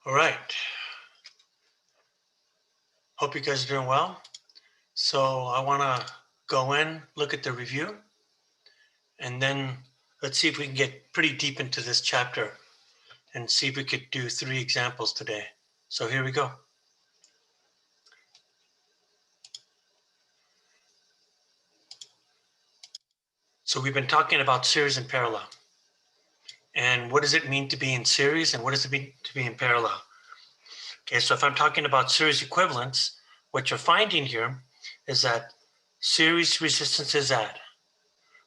All right. Hope you guys are doing well. So I want to go in, look at the review, and then let's see if we can get pretty deep into this chapter and see if we could do 3 examples today. So here we go. So we've been talking about series and parallel. And what does it mean to be in series and what does it mean to be in parallel? Okay, so if I'm talking about series equivalence, what you're finding here is that series resistances add.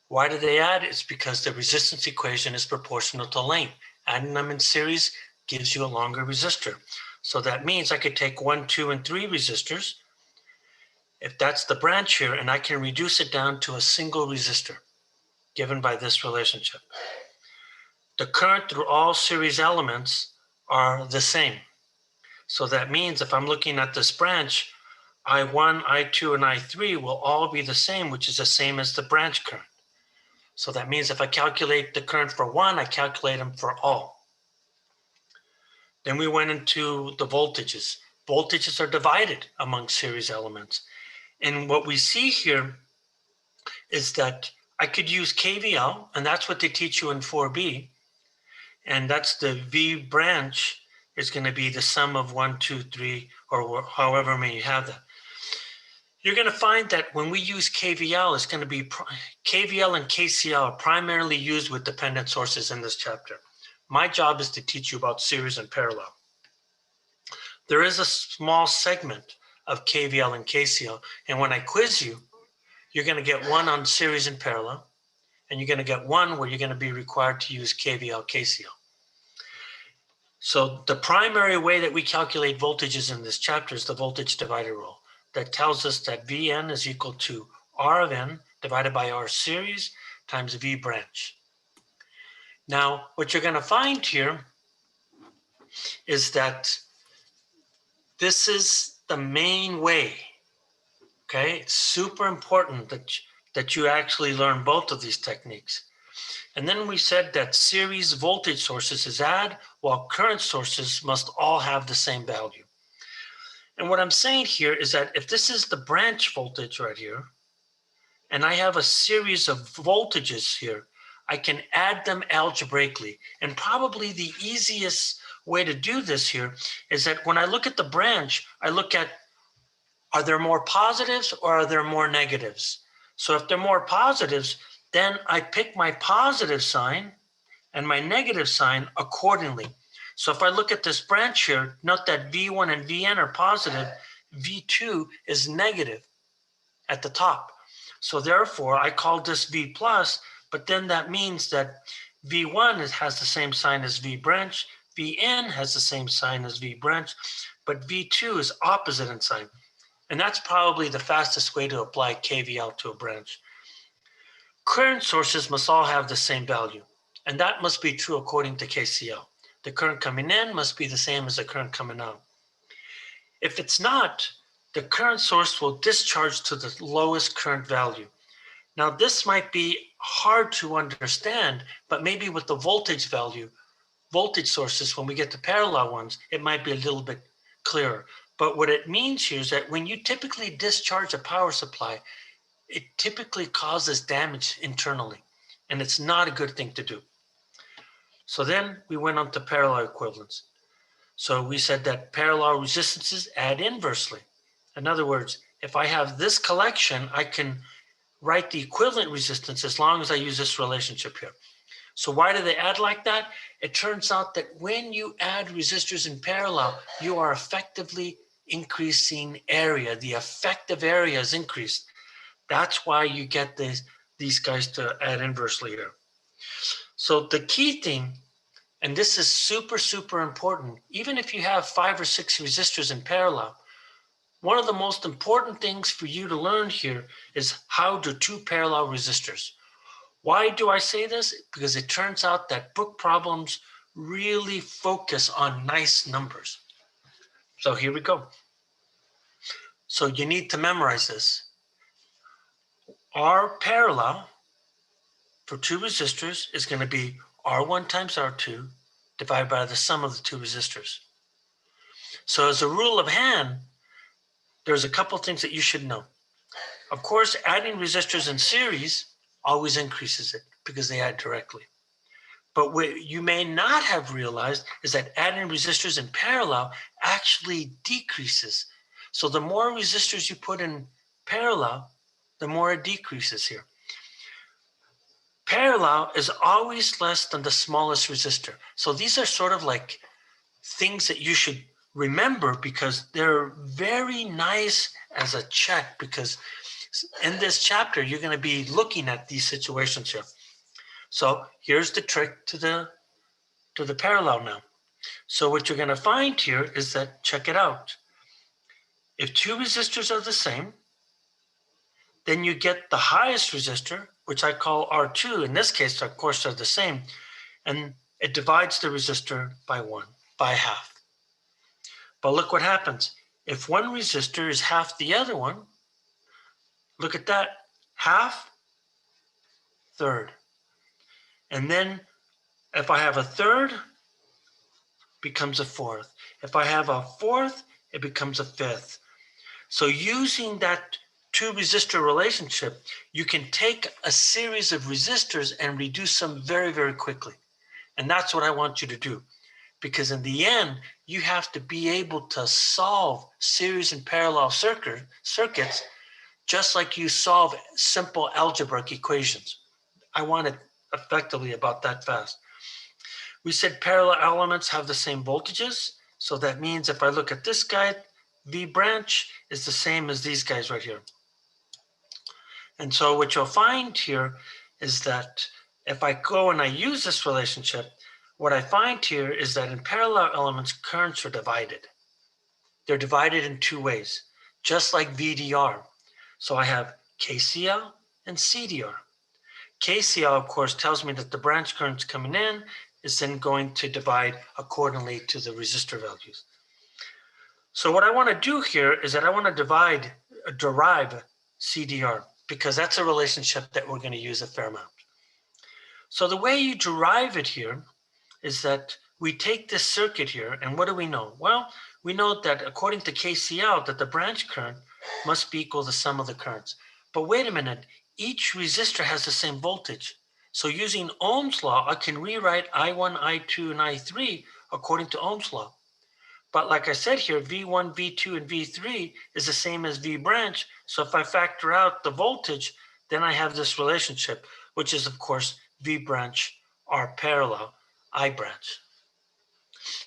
Why do they add? It's because the resistance equation is proportional to length. Adding them in series gives you a longer resistor. So that means I could take 1, 2, and 3 resistors, if that's the branch here, and I can reduce it down to a single resistor, given by this relationship. The current through all series elements are the same. So that means if I'm looking at this branch, I1, I2, and I3 will all be the same, which is the same as the branch current. So that means if I calculate the current for one, I calculate them for all. Then we went into the voltages. Voltages are divided among series elements. And what we see here is that I could use KVL, and that's what they teach you in 4B. And that's the V branch is going to be the sum of 1, 2, 3, or however many you have that. You're going to find that when we use KVL, it's going to be KVL and KCL are primarily used with dependent sources in this chapter. My job is to teach you about series and parallel. There is a small segment of KVL and KCL, and when I quiz you, you're going to get one on series and parallel, and you're going to get one where you're going to be required to use KVL, KCL. So the primary way that we calculate voltages in this chapter is the voltage divider rule. That tells us that Vn is equal to R of n divided by R series times V branch. Now, what you're going to find here is that this is the main way, okay? It's super important that you actually learn both of these techniques. And then we said that series voltage sources is add, while current sources must all have the same value. And what I'm saying here is that if this is the branch voltage right here, and I have a series of voltages here, I can add them algebraically. And probably the easiest way to do this here is that when I look at the branch, I look at, are there more positives or are there more negatives? So if they're more positives, then I pick my positive sign and my negative sign accordingly. So if I look at this branch here, note that V1 and Vn are positive, V2 is negative at the top. So therefore, I call this V plus, but then that means that V1 has the same sign as V branch, Vn has the same sign as V branch, but V2 is opposite in sign. And that's probably the fastest way to apply KVL to a branch. Current sources must all have the same value, and that must be true according to KCL. The current coming in must be the same as the current coming out. If it's not, the current source will discharge to the lowest current value. Now, this might be hard to understand, but maybe with the voltage sources, when we get to parallel ones, it might be a little bit clearer. But what it means here is that when you typically discharge a power supply, it typically causes damage internally, and it's not a good thing to do. So then we went on to parallel equivalence. So we said that parallel resistances add inversely. In other words, if I have this collection, I can write the equivalent resistance as long as I use this relationship here. So why do they add like that? It turns out that when you add resistors in parallel, you are effectively increasing area. The effective area is increased. That's why you get these guys to add inversely here. So the key thing, and this is super, super important, even if you have 5 or 6 resistors in parallel, one of the most important things for you to learn here is how do 2 parallel resistors. Why do I say this? Because it turns out that book problems really focus on nice numbers. So here we go. So you need to memorize this. R parallel for 2 resistors is going to be R1 times R2 divided by the sum of the 2 resistors. So as a rule of hand, there's a couple things that you should know. Of course, adding resistors in series always increases it because they add directly. But what you may not have realized is that adding resistors in parallel actually decreases. So the more resistors you put in parallel, the more it decreases here. Parallel is always less than the smallest resistor. So these are sort of like things that you should remember because they're very nice as a check, because in this chapter, you're going to be looking at these situations here. So here's the trick to the parallel now. So what you're going to find here is that, check it out. If two resistors are the same, then you get the highest resistor, which I call R2. In this case, of course, they're the same. And it divides the resistor by half. But look what happens. If one resistor is half the other one, look at that. Half, third. And then if I have a third, becomes a fourth. If I have a fourth, it becomes a fifth. So using that two resistor relationship, you can take a series of resistors and reduce them very, very quickly. And that's what I want you to do. Because in the end, you have to be able to solve series and parallel circuits just like you solve simple algebraic equations. I want it effectively about that fast. We said parallel elements have the same voltages. So that means if I look at this guy, V branch is the same as these guys right here. And so what you'll find here is that if I go and I use this relationship, what I find here is that in parallel elements, currents are divided. They're divided in two ways, just like VDR. So I have KCL and CDR. KCL, of course, tells me that the branch currents coming in is then going to divide accordingly to the resistor values. So what I want to do here is that I want to derive CDR, because that's a relationship that we're going to use a fair amount. So the way you derive it here is that we take this circuit here, and what do we know? Well, we know that according to KCL, that the branch current must be equal to the sum of the currents. But wait a minute, each resistor has the same voltage. So using Ohm's law, I can rewrite I1, I2, and I3 according to Ohm's law. But like I said here, V1, V2, and V3 is the same as V branch. So if I factor out the voltage, then I have this relationship, which is, of course, V branch R parallel I branch.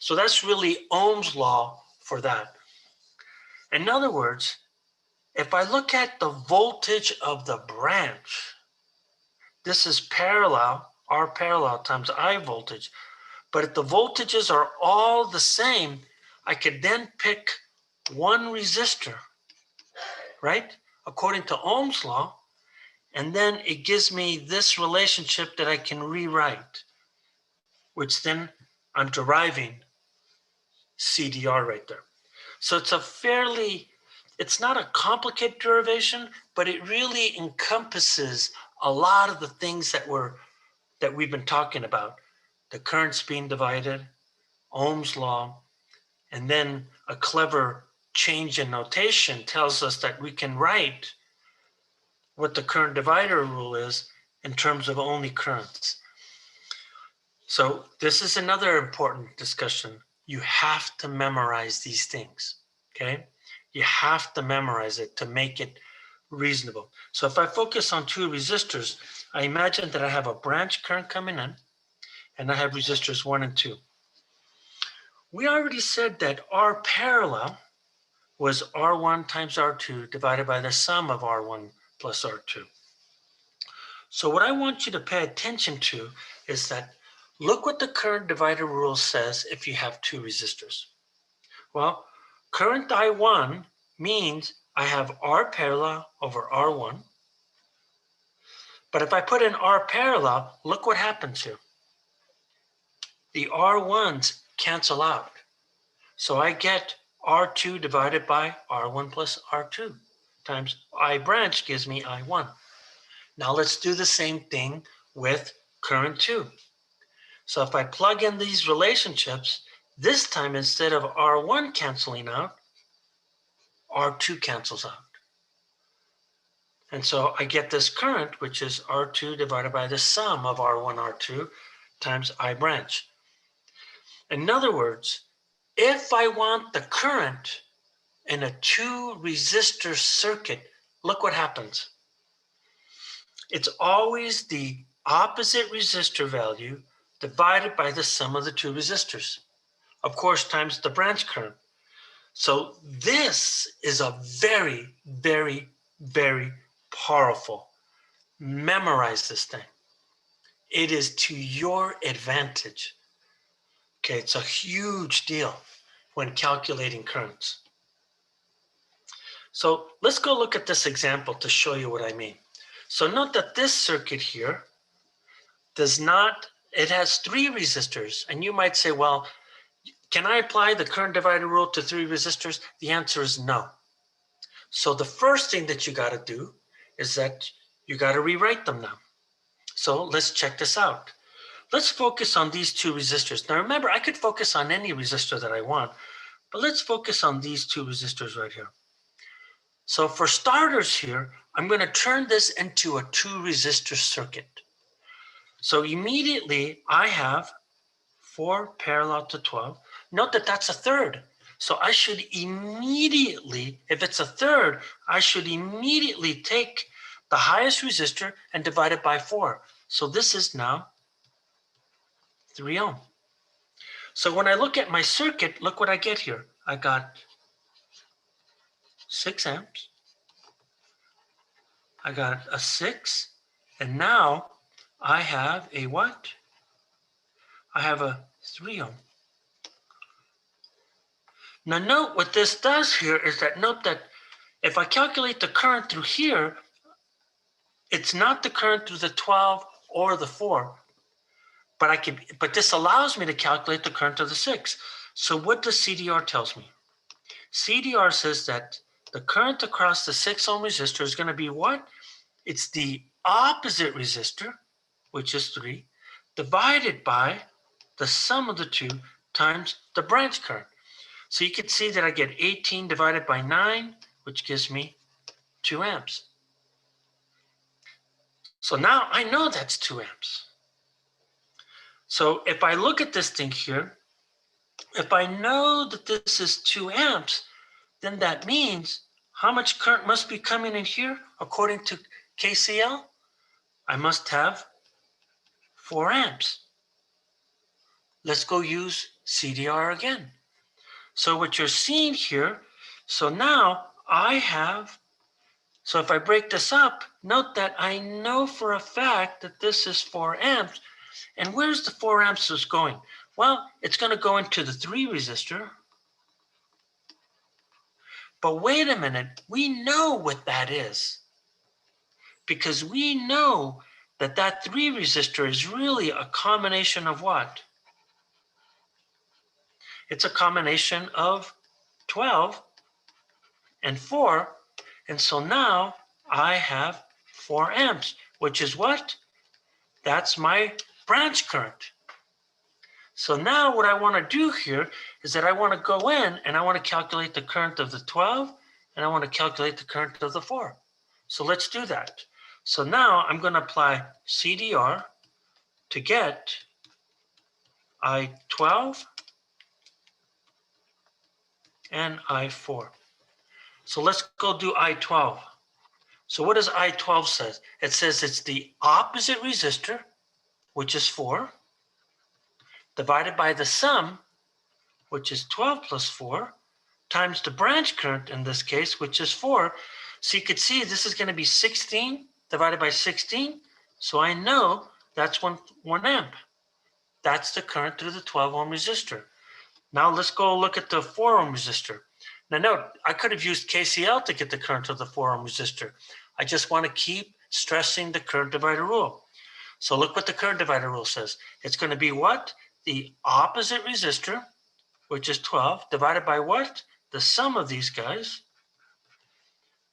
So that's really Ohm's law for that. In other words, if I look at the voltage of the branch, this is parallel, R parallel times I voltage. But if the voltages are all the same, I could then pick one resistor, right? According to Ohm's law, and then it gives me this relationship that I can rewrite, which then I'm deriving CDR right there. So it's not a complicated derivation, but it really encompasses a lot of the things that we've been talking about. The currents being divided, Ohm's law, and then a clever change in notation tells us that we can write what the current divider rule is in terms of only currents. So this is another important discussion. You have to memorize these things, okay? You have to memorize it to make it reasonable. So if I focus on two resistors, I imagine that I have a branch current coming in, and I have resistors 1 and 2. We already said that R parallel was R1 times R2 divided by the sum of R1 plus R2. So what I want you to pay attention to is that look what the current divider rule says if you have two resistors. Well, current I1 means I have R parallel over R1. But if I put in R parallel, look what happens here. The R1s cancel out. So I get R2 divided by R1 plus R2 times I branch gives me I1. Now let's do the same thing with current 2. So if I plug in these relationships, This time, instead of R1 canceling out, R2 cancels out. And so I get this current, which is R2 divided by the sum of R1, R2 times I branch. In other words, if I want the current in a 2-resistor circuit, look what happens. It's always the opposite resistor value divided by the sum of the 2 resistors, of course, times the branch current. So this is a very, very, very powerful. Memorize this thing. It is to your advantage. Okay, it's a huge deal when calculating currents. So let's go look at this example to show you what I mean. So note that this circuit here it has 3 resistors. And you might say, well, can I apply the current divider rule to 3 resistors? The answer is no. So the first thing that you got to do is that you got to rewrite them now. So let's check this out. Let's focus on these 2 resistors. Now remember, I could focus on any resistor that I want, but let's focus on these 2 resistors right here. So for starters here, I'm going to turn this into a 2-resistor circuit. So immediately I have 4 parallel to 12. Note that that's a third. So I should immediately, if it's a third, I should immediately take the highest resistor and divide it by 4. So this is now 3 ohm. So when I look at my circuit, look what I get here. I got 6 amps. I got a 6. And now I have a what? I have a 3 ohm. Now note what this does here is that note that if I calculate the current through here, it's not the current through the 12 or the 4, but this allows me to calculate the current of the 6. So what does CDR tells me? CDR says that the current across the 6 ohm resistor is going to be what? It's the opposite resistor, which is 3, divided by the sum of the 2 times the branch current. So you can see that I get 18 divided by 9, which gives me 2 amps. So now I know that's 2 amps. So if I look at this thing here, if I know that this is 2 amps, then that means how much current must be coming in here according to KCL? I must have 4 amps. Let's go use CDR again. So what you're seeing here, so now I have, so if I break this up, note that I know for a fact that this is 4 amps. And where's the 4 amps is going? Well, it's going to go into the 3 resistor. But wait a minute, we know what that is. Because we know that that 3 resistor is really a combination of what? It's a combination of 12 and 4. And so now I have 4 amps, which is what? That's my branch current. So now what I want to do here is that I want to go in and I want to calculate the current of the 12 and I want to calculate the current of the 4. So let's do that. So now I'm going to apply CDR to get I12 and I4. So let's go do I12. So what does I12 say? It says it's the opposite resistor, which is 4, divided by the sum, which is 12 plus 4, times the branch current in this case, which is 4. So you could see this is going to be 16 divided by 16. So I know that's 1 amp. That's the current through the 12 ohm resistor. Now let's go look at the 4 ohm resistor. Now note, I could have used KCL to get the current of the 4 ohm resistor. I just want to keep stressing the current divider rule. So look what the current divider rule says. It's going to be what? The opposite resistor, which is 12, divided by what? The sum of these guys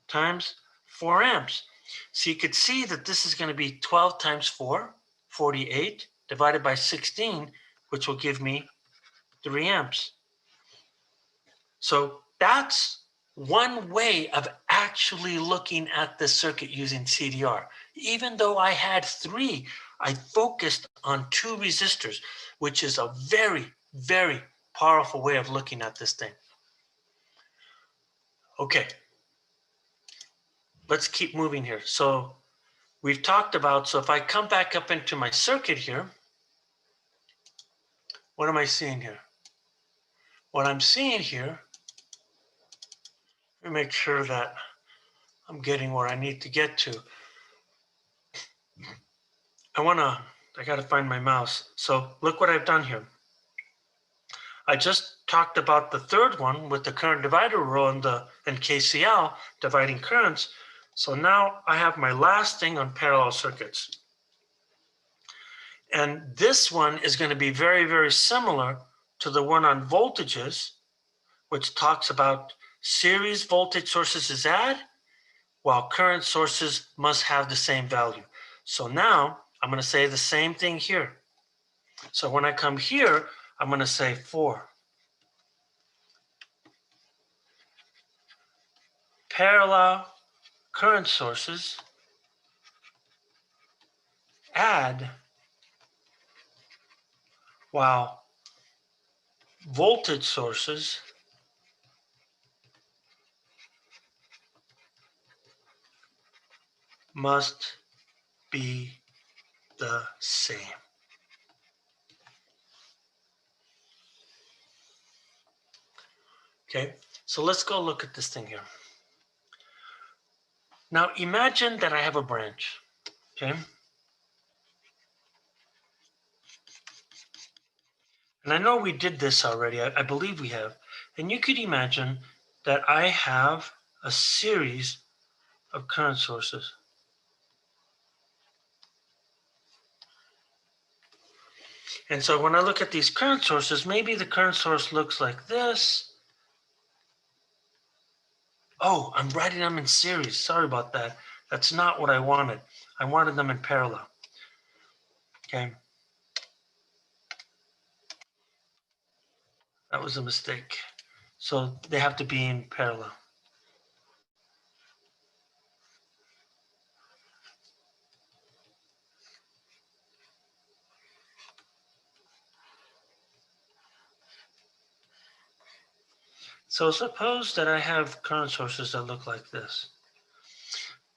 times 4 amps. So you could see that this is going to be 12 times 4, 48, divided by 16, which will give me 3 amps. So that's one way of actually looking at this circuit using CDR. Even though I had 3, I focused on 2 resistors, which is a very, very powerful way of looking at this thing. Okay, let's keep moving here. So we've talked about, so if I come back up into my circuit here, what am I seeing here? What I'm seeing here, let me make sure that I'm getting where I need to get to. I got to find my mouse. So look what I've done here. I just talked about the third one with the current divider rule and KCL dividing currents. So now I have my last thing on parallel circuits. And this one is going to be very, very similar to the one on voltages, which talks about series voltage sources is add, while current sources must have the same value. So now I'm going to say the same thing here. So when I come here, I'm going to say 4. Parallel current sources add while voltage sources must be the same. Okay, so let's go look at this thing here. Now imagine that I have a branch, okay? And I know we did this already, I believe we have. And you could imagine that I have a series of current sources. And so when I look at these current sources, maybe the current source looks like this. Oh, I'm writing them in series. Sorry about that. That's not what I wanted. I wanted them in parallel. Okay. That was a mistake. So they have to be in parallel. So suppose that I have current sources that look like this.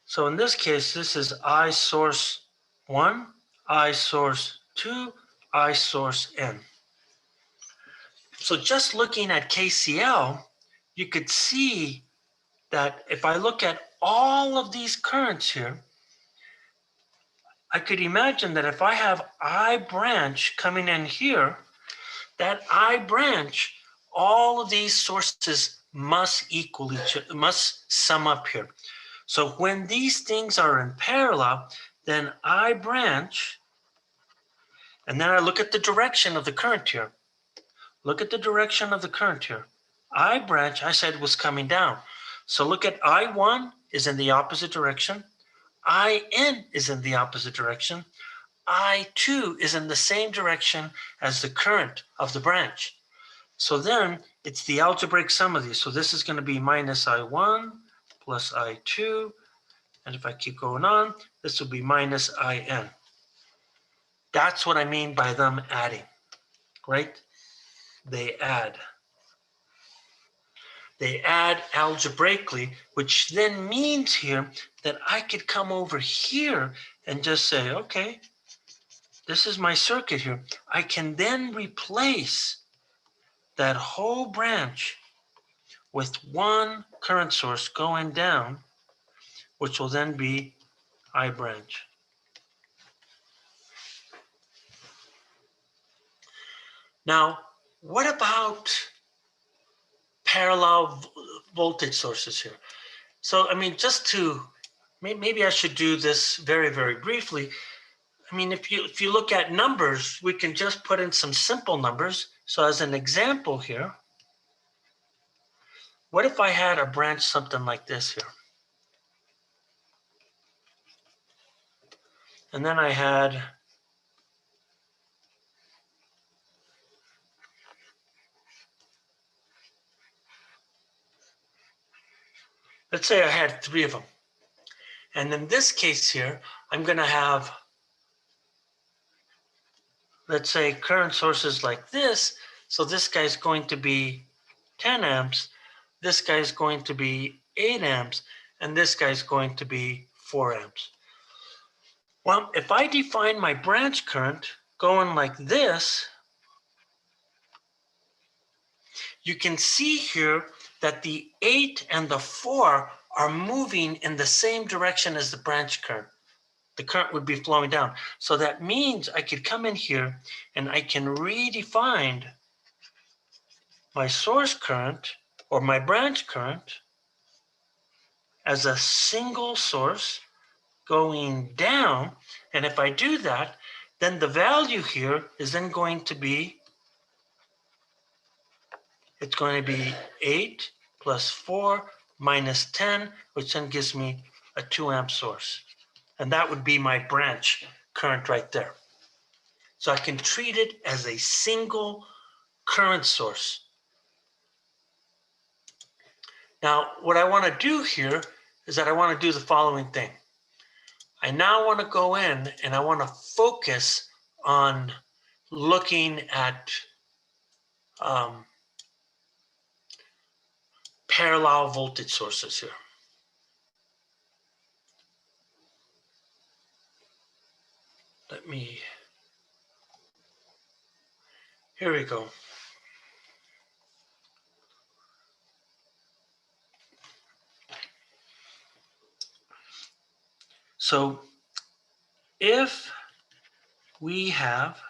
So in this case, this is I source 1, I source 2, I source n. So just looking at KCL, you could see that if I look at all of these currents here, I could imagine that if I have I branch coming in here, that I branch, all of these sources must sum up here. So when these things are in parallel, then I branch, and then I look at the direction of the current here. Look at the direction of the current here. I branch, I said, was coming down. So look at I1 is in the opposite direction. IN is in the opposite direction. I2 is in the same direction as the current of the branch. So then it's the algebraic sum of these. So this is going to be minus I1 plus I2. And if I keep going on, this will be minus IN. That's what I mean by them adding, right? They add. They add algebraically, which then means here that I could come over here and just say, okay, this is my circuit here. I can then replace that whole branch with one current source going down, which will then be I branch. Now, what about parallel voltage sources here? So, I mean, just to, maybe I should do this very, very briefly. I mean, if you look at numbers, we can just put in some simple numbers. So as an example here, what if I had a branch something like this here? And then I had Let's say I had 3 of them. And in this case here, I'm going to have, let's say, current sources like this. So this guy's going to be 10 amps. This guy's going to be 8 amps. And this guy's going to be 4 amps. Well, if I define my branch current going like this, you can see here that the 8 and the 4 are moving in the same direction as the branch current. The current would be flowing down. So that means I could come in here and I can redefine my source current or my branch current as a single source going down. And if I do that, then the value here is then going to be, it's going to be 8 plus 4 minus 10, which then gives me a 2 amp source. And that would be my branch current right there. So I can treat it as a single current source. Now, what I want to do here is that I want to do the following thing. I now want to go in and I want to focus on looking at parallel voltage sources here. Here we go. So if we have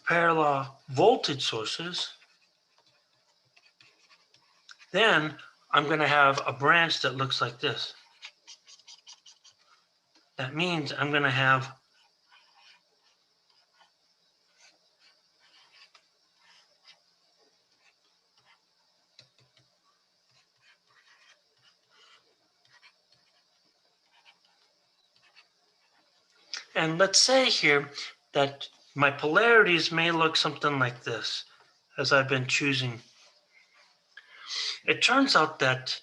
parallel voltage sources, then I'm going to have a branch that looks like this. That means I'm going to have and let's say here that my polarities may look something like this as I've been choosing. It turns out that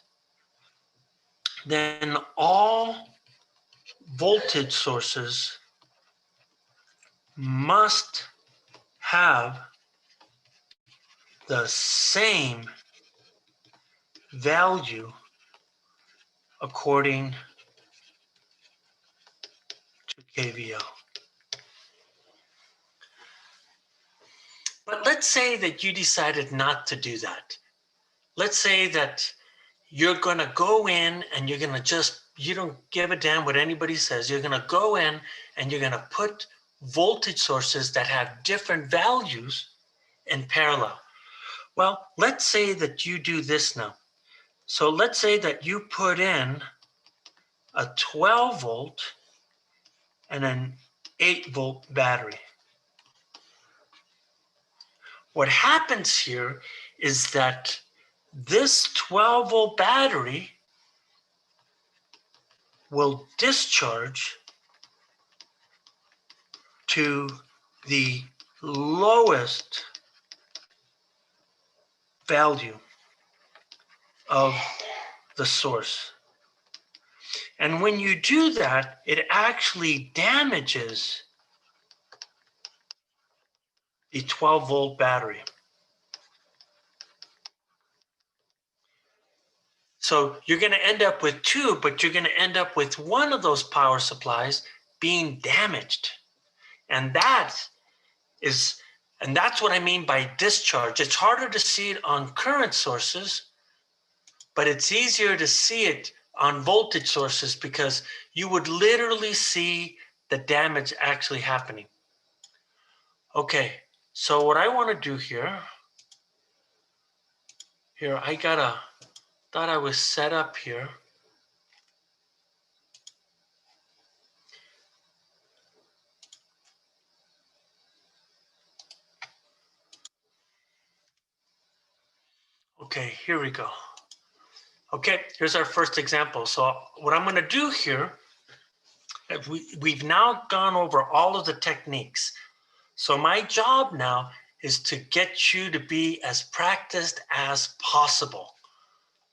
then all voltage sources must have the same value according to KVL. But let's say that you decided not to do that. Let's say that you're going to go in and you're going to you don't give a damn what anybody says. You're going to go in and you're going to put voltage sources that have different values in parallel. Well, let's say that you do this now. So let's say that you put in a 12 volt and an 8 volt battery. What happens here is that this 12 volt battery will discharge to the lowest value of the source. And when you do that, it actually damages the 12 volt battery. So you're going to end up with 2, but you're going to end up with one of those power supplies being damaged. And that's what I mean by discharge. It's harder to see it on current sources, but it's easier to see it on voltage sources because you would literally see the damage actually happening. Okay, so what I want to do here I thought I was set up here. Okay, here we go. Okay, here's our first example. So what I'm going to do here, we've now gone over all of the techniques. So my job now is to get you to be as practiced as possible.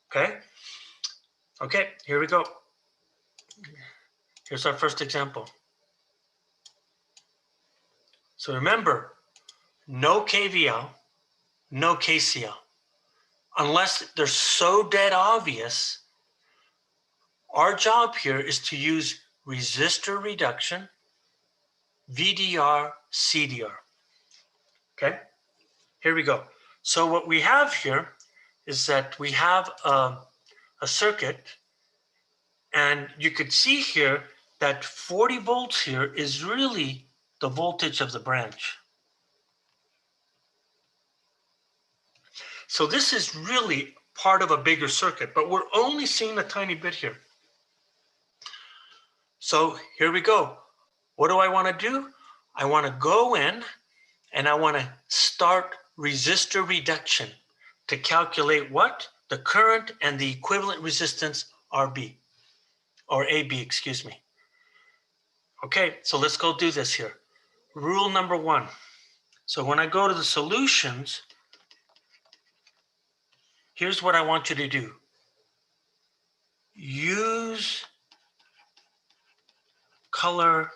Okay? Okay, here we go. Here's our first example. So remember, no KVL, no KCL. Unless they're so dead obvious, our job here is to use resistor reduction, VDR, CDR. Okay, here we go. So what we have here is that we have a circuit, and you could see here that 40 volts here is really the voltage of the branch. So this is really part of a bigger circuit, but we're only seeing a tiny bit here. So here we go. What do I want to do? I want to go in and I want to start resistor reduction to calculate what? The current and the equivalent resistance RB, or AB, excuse me. Okay, so let's go do this here. Rule number 1. So when I go to the solutions, here's what I want you to do. Use color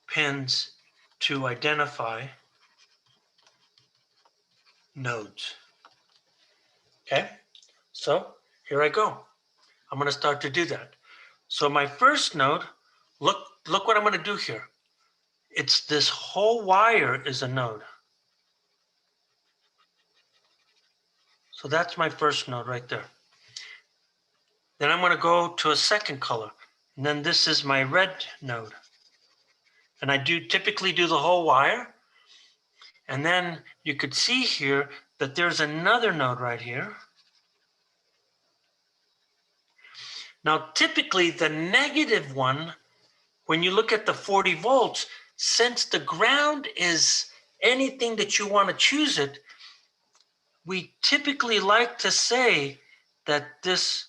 pins to identify nodes. Okay, so here I go. I'm going to start to do that. So my first node, look what I'm going to do here. It's this whole wire is a node. So that's my first node right there. Then I'm going to go to a second color. And then this is my red node. And I typically do the whole wire. And then you could see here that there's another node right here. Now, typically the negative one, when you look at the 40 volts, since the ground is anything that you want to choose it, we typically like to say that this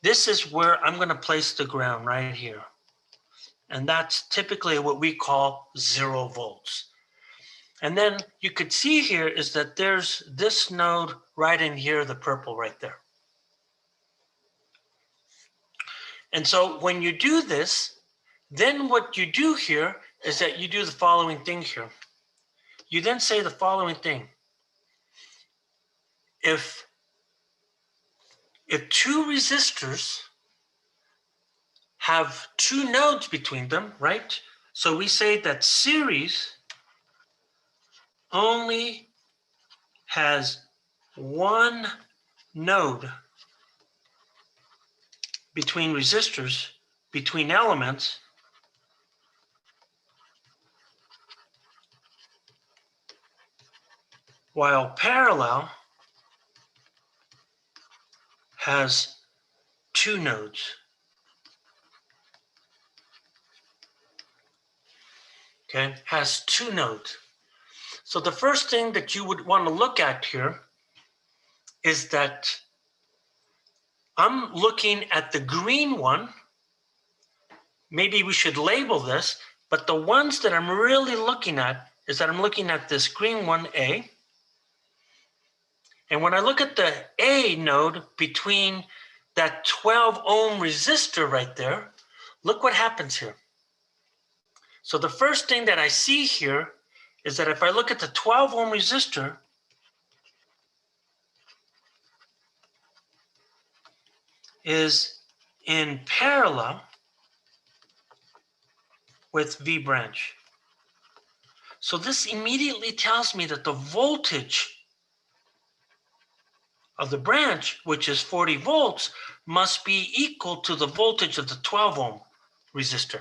is where I'm going to place the ground right here. And that's typically what we call 0 volts. And then you could see here is that there's this node right in here, the purple right there. And so when you do this, then what you do here is that you do the following thing here. You then say the following thing. If two resistors have two nodes between them, right? So we say that series only has one node between resistors, between elements, while parallel has two nodes. Okay, has two nodes. So the first thing that you would want to look at here is that I'm looking at the green one. Maybe we should label this, but the ones that I'm really looking at is that I'm looking at this green one, A. And when I look at the A node between that 12 ohm resistor right there, look what happens here. So the first thing that I see here is that if I look at the 12 ohm resistor, is in parallel with V branch. So this immediately tells me that the voltage of the branch, which is 40 volts, must be equal to the voltage of the 12 ohm resistor.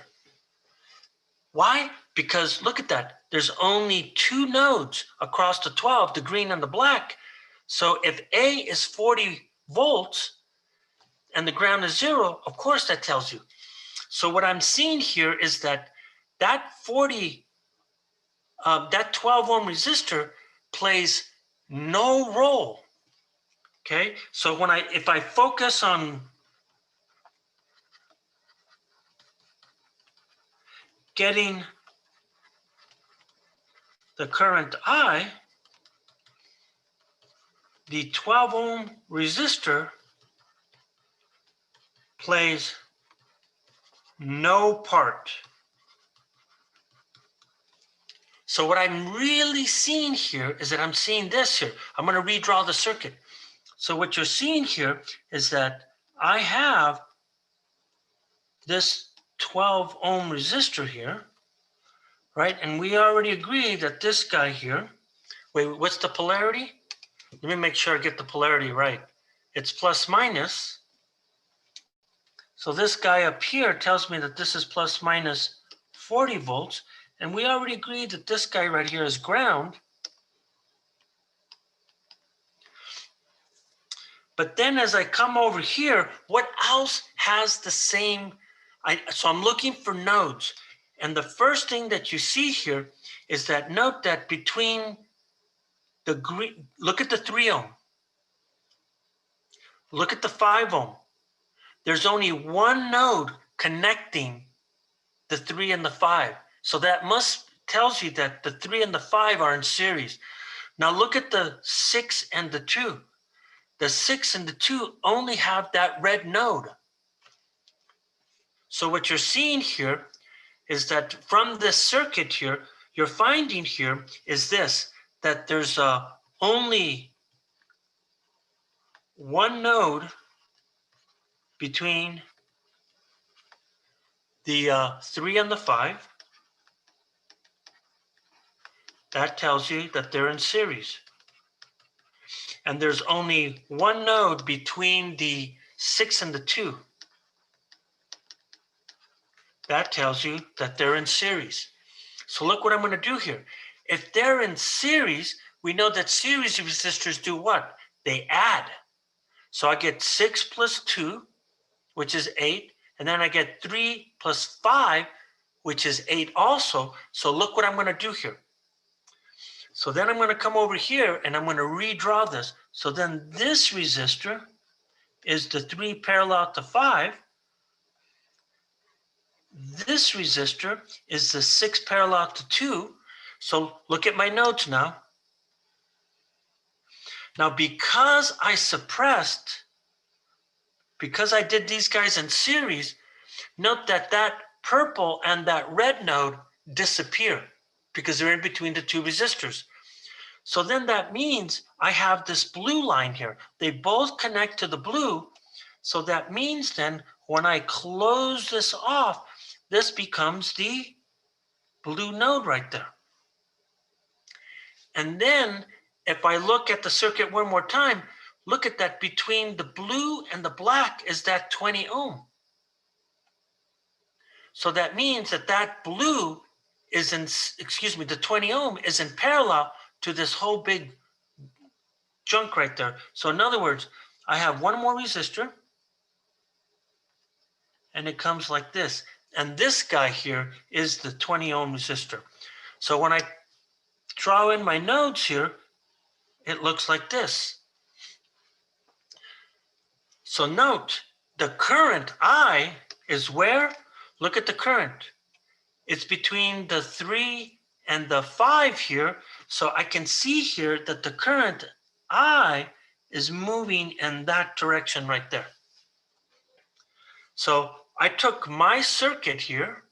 Why? Because look at that. There's only two nodes across the 12, the green and the black. So if A is 40 volts and the ground is 0, of course that tells you. So what I'm seeing here is that that 12 ohm resistor plays no role. Okay, so if I focus on getting the current I, the 12 ohm resistor plays no part. So what I'm really seeing here is that I'm seeing this here. I'm going to redraw the circuit. So what you're seeing here is that I have this 12 ohm resistor here, right? And we already agreed that this guy here, wait, what's the polarity? Let me make sure I get the polarity right. It's plus minus. So this guy up here tells me that this is plus minus 40 volts. And we already agreed that this guy right here is ground. But then as I come over here, what else has the same? So I'm looking for nodes. And the first thing that you see here is that note that between the green, look at the 3 ohm, look at the 5 ohm. There's only one node connecting the 3 and the 5. So that tells you that the 3 and the 5 are in series. Now look at the 6 and the 2. The 6 and the 2 only have that red node. So what you're seeing here is that from this circuit here, you're finding here is this, that there's only one node between the 3 and the 5. That tells you that they're in series. And there's only one node between the 6 and the 2. That tells you that they're in series. So look what I'm going to do here. If they're in series, we know that series resistors do what? They add. So I get 6 plus 2, which is 8. And then I get 3 plus 5, which is 8 also. So look what I'm going to do here. So then I'm going to come over here and I'm going to redraw this. So then this resistor is the 3 parallel to 5. This resistor is the 6 parallel to 2. So look at my nodes now. Now, because I did these guys in series, note that that purple and that red node disappear because they're in between the two resistors. So then that means I have this blue line here. They both connect to the blue. So that means then when I close this off, this becomes the blue node right there. And then if I look at the circuit one more time, look at that between the blue and the black is that 20 ohm. So that means that that blue is in, the 20 ohm is in parallel to this whole big junk right there. So in other words, I have one more resistor and it comes like this. And this guy here is the 20 ohm resistor. So when I draw in my nodes here, it looks like this. So note, the current I is where? Look at the current. It's between the 3 and the 5 here. So I can see here that the current I is moving in that direction right there. So I took my circuit here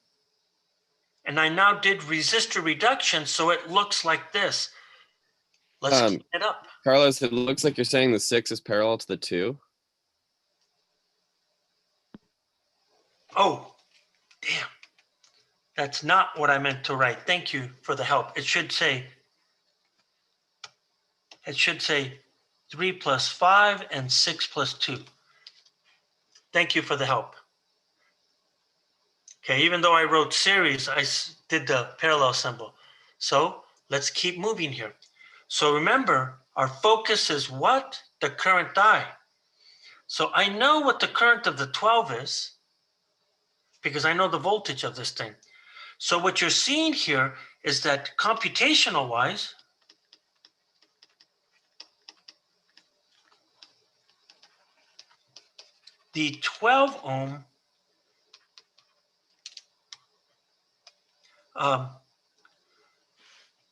and I now did resistor reduction. So it looks like this. Let's clean it up. Carlos, it looks like you're saying the 6 is parallel to the 2. Oh, damn. That's not what I meant to write. Thank you for the help. It should say 3 plus 5 and 6 plus 2. Thank you for the help. Okay, even though I wrote series, I did the parallel symbol. So let's keep moving here. So remember, our focus is what? The current I. So I know what the current of the 12 is because I know the voltage of this thing. So what you're seeing here is that computational wise, the 12 ohm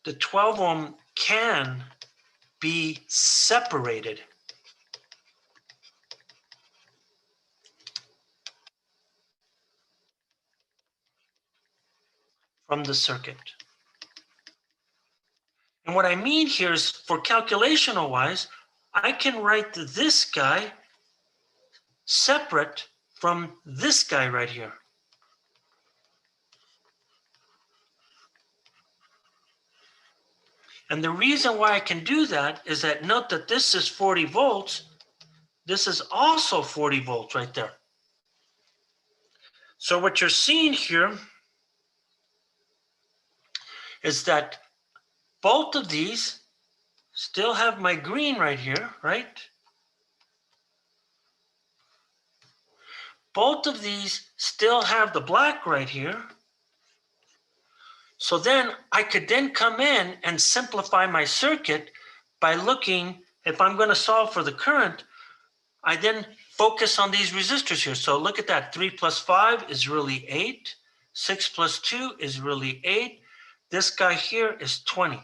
the 12 ohm can be separated from the circuit. And what I mean here is, for calculational wise, I can write this guy separate from this guy right here. And the reason why I can do that is that, note that this is 40 volts. This is also 40 volts right there. So what you're seeing here is that both of these still have my green right here, right? Both of these still have the black right here. So then I could then come in and simplify my circuit by looking, if I'm going to solve for the current, I then focus on these resistors here. So look at that, 3 plus 5 is really 8. 6 plus 2 is really 8. This guy here is 20.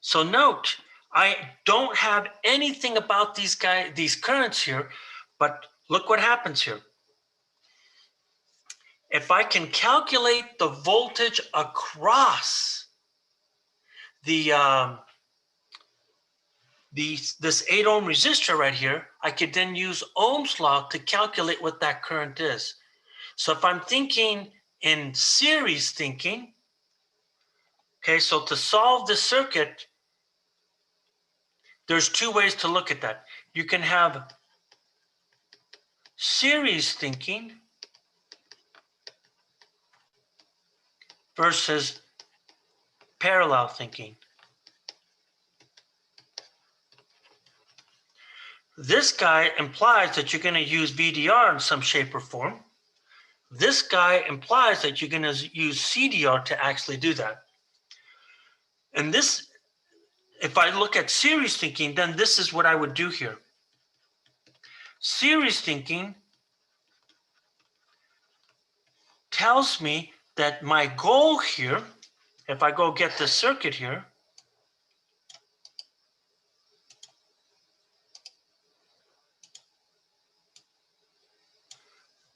So note, I don't have anything about these currents here, but look what happens here. If I can calculate the voltage across this 8 ohm resistor right here, I could then use Ohm's law to calculate what that current is. So if I'm thinking in series thinking, okay, so to solve this circuit, there's two ways to look at that. You can have series thinking versus parallel thinking. This guy implies that you're going to use VDR in some shape or form. This guy implies that you're going to use CDR to actually do that. And this, if I look at series thinking, then this is what I would do here. Series thinking tells me that my goal here, if I go get the circuit here,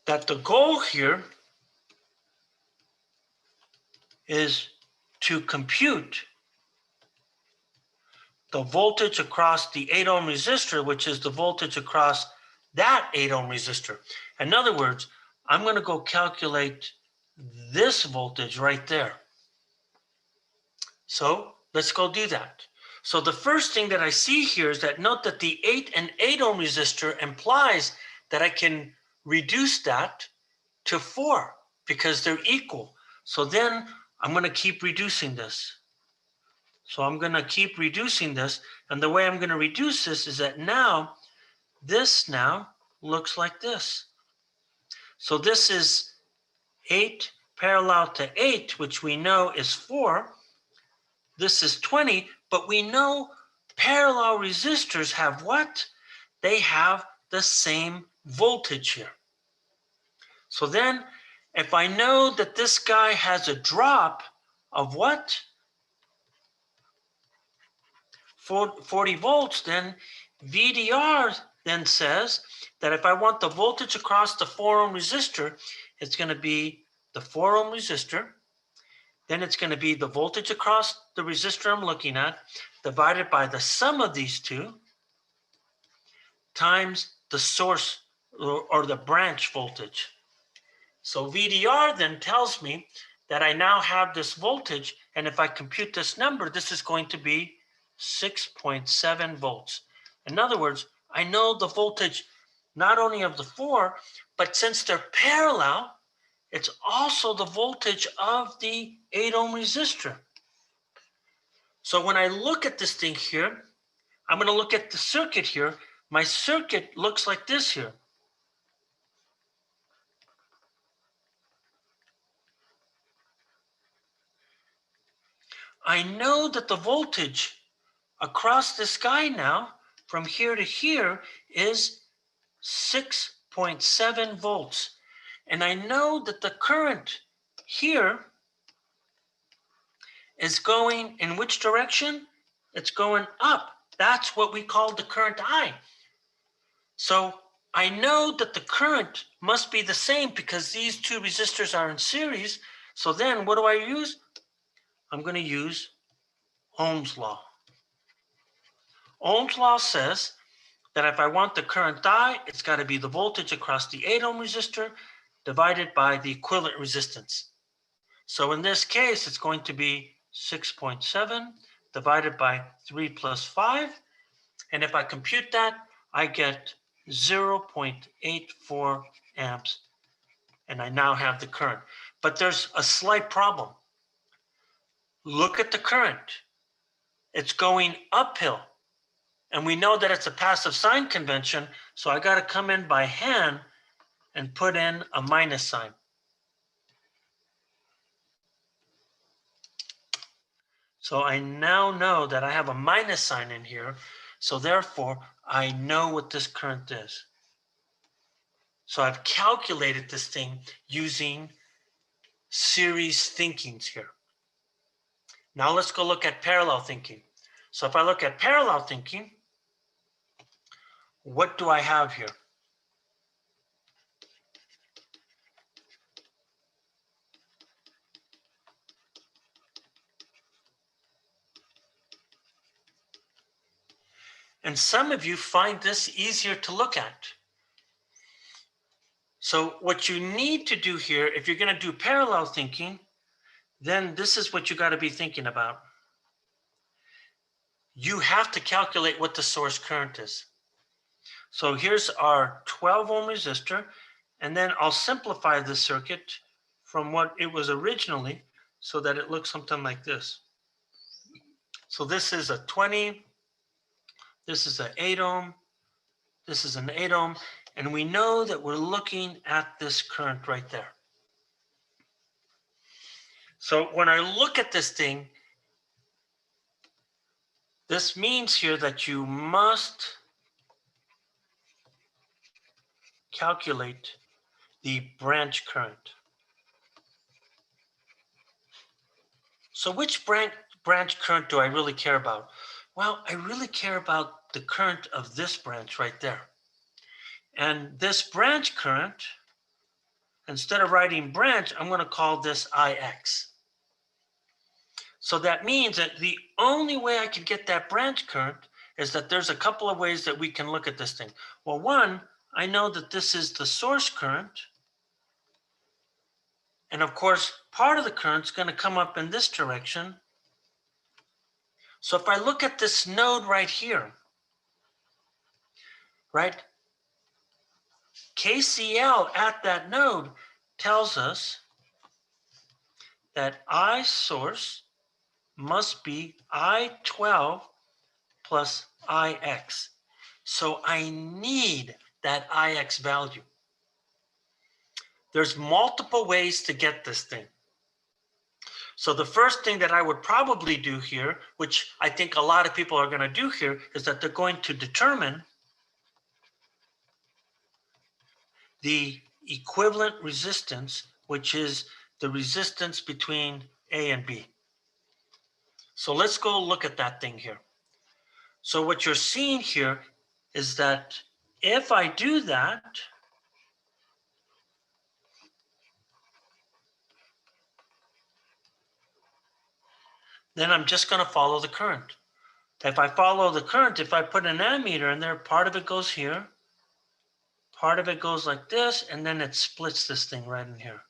that the goal here is to compute the voltage across the 8 ohm resistor, which is the voltage across that 8 ohm resistor. In other words, I'm going to go calculate this voltage right there. So let's go do that. So the first thing that I see here is that, note that the 8 ohm resistor implies that I can reduce that to 4 because they're equal. So then I'm going to keep reducing this. So I'm going to keep reducing this. And the way I'm going to reduce this is that now, this now looks like this. So this is 8 parallel to 8, which we know is 4. This is 20, but we know parallel resistors have what? They have the same voltage here. So then, if I know that this guy has a drop of what? 40 volts, then VDR then says that if I want the voltage across the 4 ohm resistor, it's going to be the 4 ohm resistor. Then it's going to be the voltage across the resistor I'm looking at divided by the sum of these two times the source or the branch voltage. So VDR then tells me that I now have this voltage, and if I compute this number, this is going to be 6.7 volts. In other words, I know the voltage not only of the 4, but since they're parallel, it's also the voltage of the 8 ohm resistor. So when I look at this thing here, I'm going to look at the circuit here. My circuit looks like this here. I know that the voltage across this guy now from here to here is 6.7 volts. And I know that the current here is going in which direction? It's going up. That's what we call the current I. So I know that the current must be the same because these two resistors are in series. So then what do I use? I'm going to use Ohm's law. Ohm's law says that if I want the current I, it's got to be the voltage across the 8 ohm resistor divided by the equivalent resistance. So in this case, it's going to be 6.7 divided by 3 plus 5. And if I compute that, I get 0.84 amps. And I now have the current. But there's a slight problem. Look at the current. It's going uphill. And we know that it's a passive sign convention, so I got to come in by hand and put in a minus sign. So I now know that I have a minus sign in here, so therefore I know what this current is. So I've calculated this thing using series thinkings here. Now let's go look at parallel thinking. So if I look at parallel thinking, what do I have here? And some of you find this easier to look at. So what you need to do here, if you're going to do parallel thinking, then this is what you got to be thinking about. You have to calculate what the source current is. So here's our 12 ohm resistor, and then I'll simplify the circuit from what it was originally so that it looks something like this. So this is a 20, this is an 8 ohm, this is an 8 ohm, and we know that we're looking at this current right there. So when I look at this thing, this means here that you must calculate the branch current. So which branch current do I really care about? Well, I really care about the current of this branch right there. And this branch current, instead of writing branch, I'm going to call this IX. So that means that the only way I can get that branch current is that there's a couple of ways that we can look at this thing. Well, one, I know that this is the source current. And of course, part of the current is going to come up in this direction. So if I look at this node right here, right? KCL at that node tells us that I source must be I12 plus IX. So I need that IX value. There's multiple ways to get this thing. So the first thing that I would probably do here, which I think a lot of people are going to do here, is that they're going to determine the equivalent resistance, which is the resistance between A and B. So let's go look at that thing here. So what you're seeing here is that if I do that, then I'm just going to follow the current. If I follow the current, if I put an ammeter in there, part of it goes here, part of it goes like this, and then it splits this thing right in here.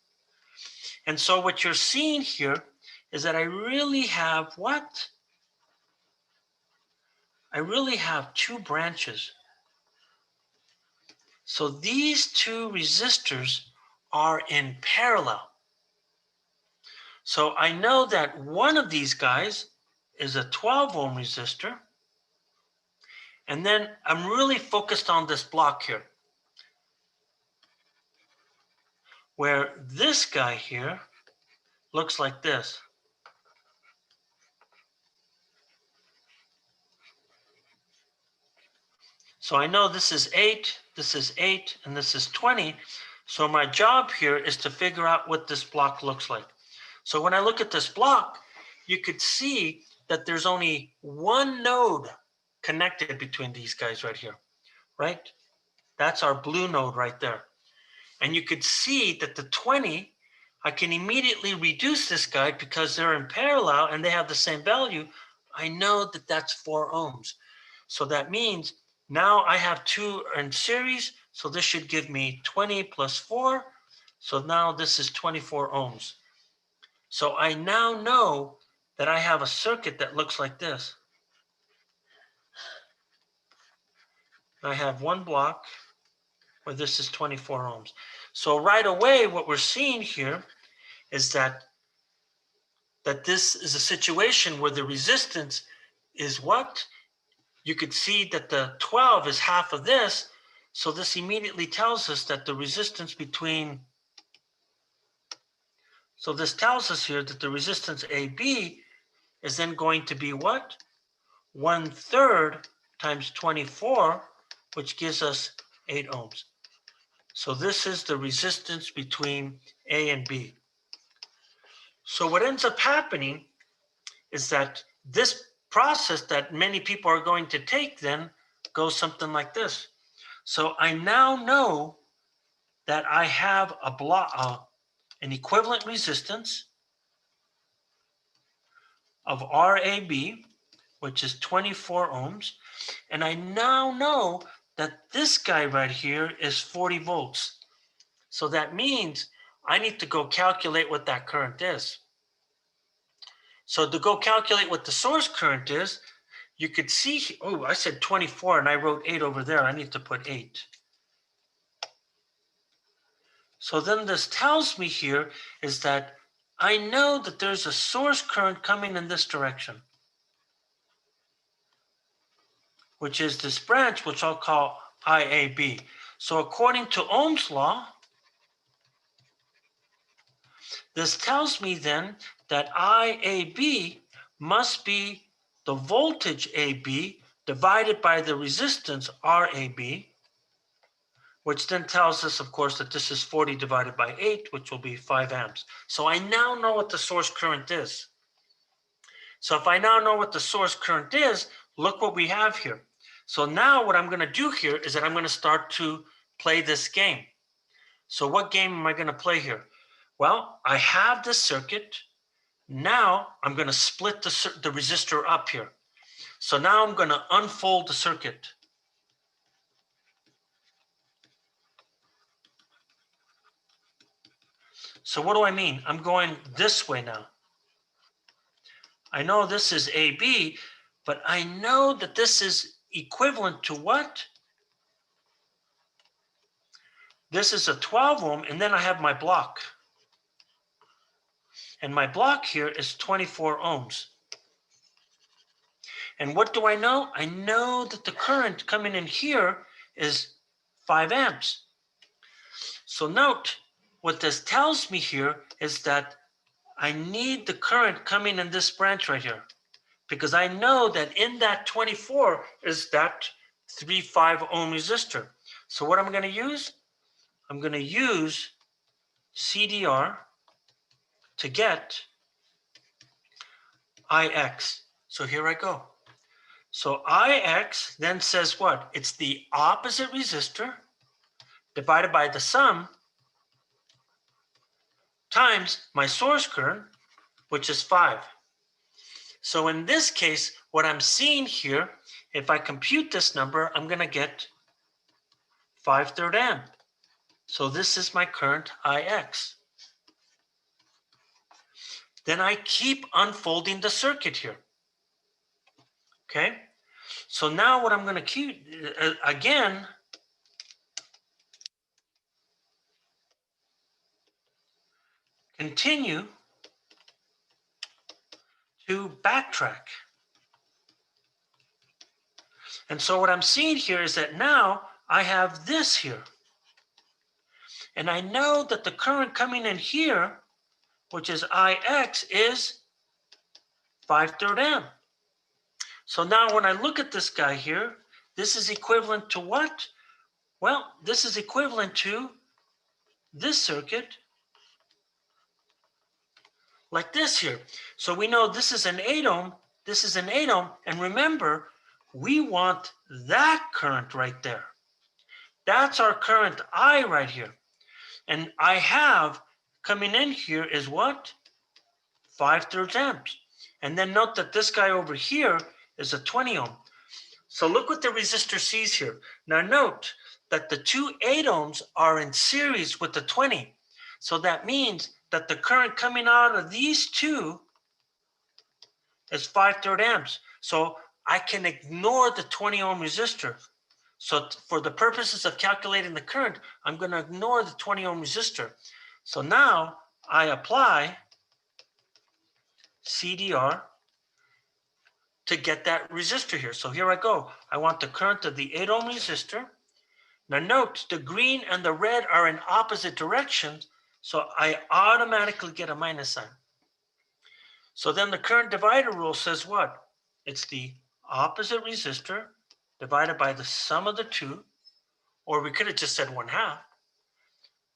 And so what you're seeing here is that I really have what? I really have two branches. So these two resistors are in parallel. So I know that one of these guys is a 12 ohm resistor. And then I'm really focused on this block here, where this guy here looks like this. So I know this is 8, and this is 20. So my job here is to figure out what this block looks like. So when I look at this block, you could see that there's only one node connected between these guys right here, right? That's our blue node right there. And you could see that the 20, I can immediately reduce this guy because they're in parallel and they have the same value. I know that that's 4 ohms. So that means now I have 2 in series. So this should give me 20 plus 4. So now this is 24 ohms. So I now know that I have a circuit that looks like this. I have one block where this is 24 ohms. So right away, what we're seeing here is that this is a situation where the resistance is what? You could see that the 12 is half of this. So this immediately tells us that the resistance between, so this tells us here that the resistance AB is then going to be what? 1/3 times 24, which gives us 8 ohms. So this is the resistance between A and B. So what ends up happening is that this process that many people are going to take then goes something like this. So I now know that I have a block, an equivalent resistance of RAB, which is 24 ohms. And I now know that this guy right here is 40 volts. So that means I need to go calculate what that current is. So to go calculate what the source current is, you could see, oh, I said 24 and I wrote 8 over there. I need to put 8. So then this tells me here is that I know that there's a source current coming in this direction, which is this branch, which I'll call IAB. So according to Ohm's law, this tells me then that IAB must be the voltage AB divided by the resistance RAB, which then tells us, of course, that this is 40 divided by 8, which will be 5 amps. So I now know what the source current is. So if I now know what the source current is, look what we have here. So now what I'm going to do here is that I'm going to start to play this game. So what game am I going to play here? Well, I have this circuit. Now I'm going to split the resistor up here. So now I'm going to unfold the circuit. So what do I mean? I'm going this way now. I know this is AB, but I know that this is equivalent to what? This is a 12 ohm, and then I have my block. And my block here is 24 ohms. And what do I know? I know that the current coming in here is 5 amps. So note, what this tells me here is that I need the current coming in this branch right here, because I know that in that 24 is that 3.5 ohm resistor. So what I'm going to use? I'm going to use CDR to get IX. So here I go. So IX then says what? It's the opposite resistor divided by the sum times my source current, which is 5. So in this case, what I'm seeing here, if I compute this number, I'm going to get 5/3 amp. So this is my current IX. Then I keep unfolding the circuit here. Okay? So now what I'm going to keep, again, continue to backtrack. And so what I'm seeing here is that now I have this here. And I know that the current coming in here, which is IX, is 5/3 amp. So now when I look at this guy here, this is equivalent to what? Well, this is equivalent to this circuit, like this here. So we know this is an 8 ohm, this is an 8 ohm, and remember, we want that current right there. That's our current I right here. And I have coming in here is what? 5/3 amps. And then note that this guy over here is a 20 ohm. So look what the resistor sees here. Now note that the two 8 ohms are in series with the 20. So that means that the current coming out of these two is 5/3 amps. So I can ignore the 20 ohm resistor. So for the purposes of calculating the current, I'm going to ignore the 20 ohm resistor. So now I apply CDR to get that resistor here. So here I go. I want the current of the 8 ohm resistor. Now note, the green and the red are in opposite directions, so I automatically get a minus sign. So then the current divider rule says what? It's the opposite resistor divided by the sum of the two, or we could have just said 1/2,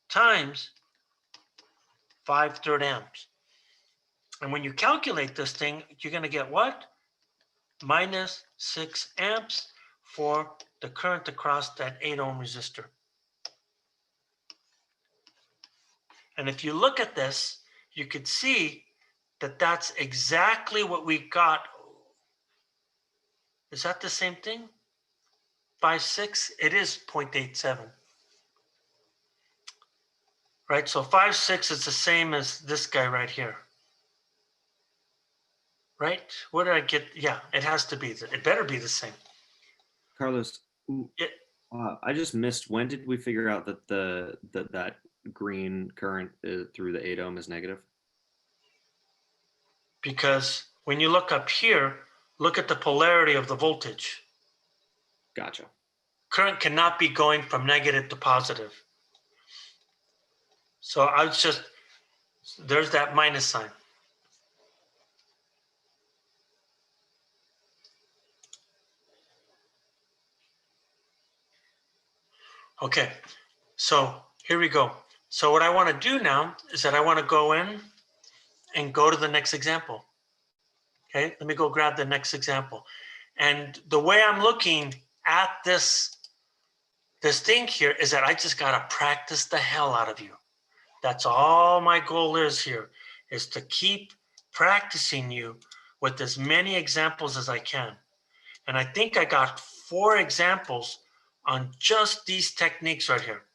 times 5/3 amps. And when you calculate this thing, you're going to get what? Minus 6 amps for the current across that 8 ohm resistor. And if you look at this, you could see that that's exactly what we got. Is that the same thing? 5/6, it is 0.87. Right, so 5/6 is the same as this guy right here. Right, what did I get? Yeah, it has to be, it better be the same. Carlos, Yeah. I just missed. When did we figure out that that green current through the 8 ohm is negative? Because when you look up here, look at the polarity of the voltage. Gotcha. Current cannot be going from negative to positive. So I was just, there's that minus sign. Okay, so here we go. So what I want to do now is that I want to go in and go to the next example. Okay, let me go grab the next example. And the way I'm looking at this thing here is that I just got to practice the hell out of you. That's all my goal is here, is to keep practicing you with as many examples as I can. And I think I got 4 examples on just these techniques right here.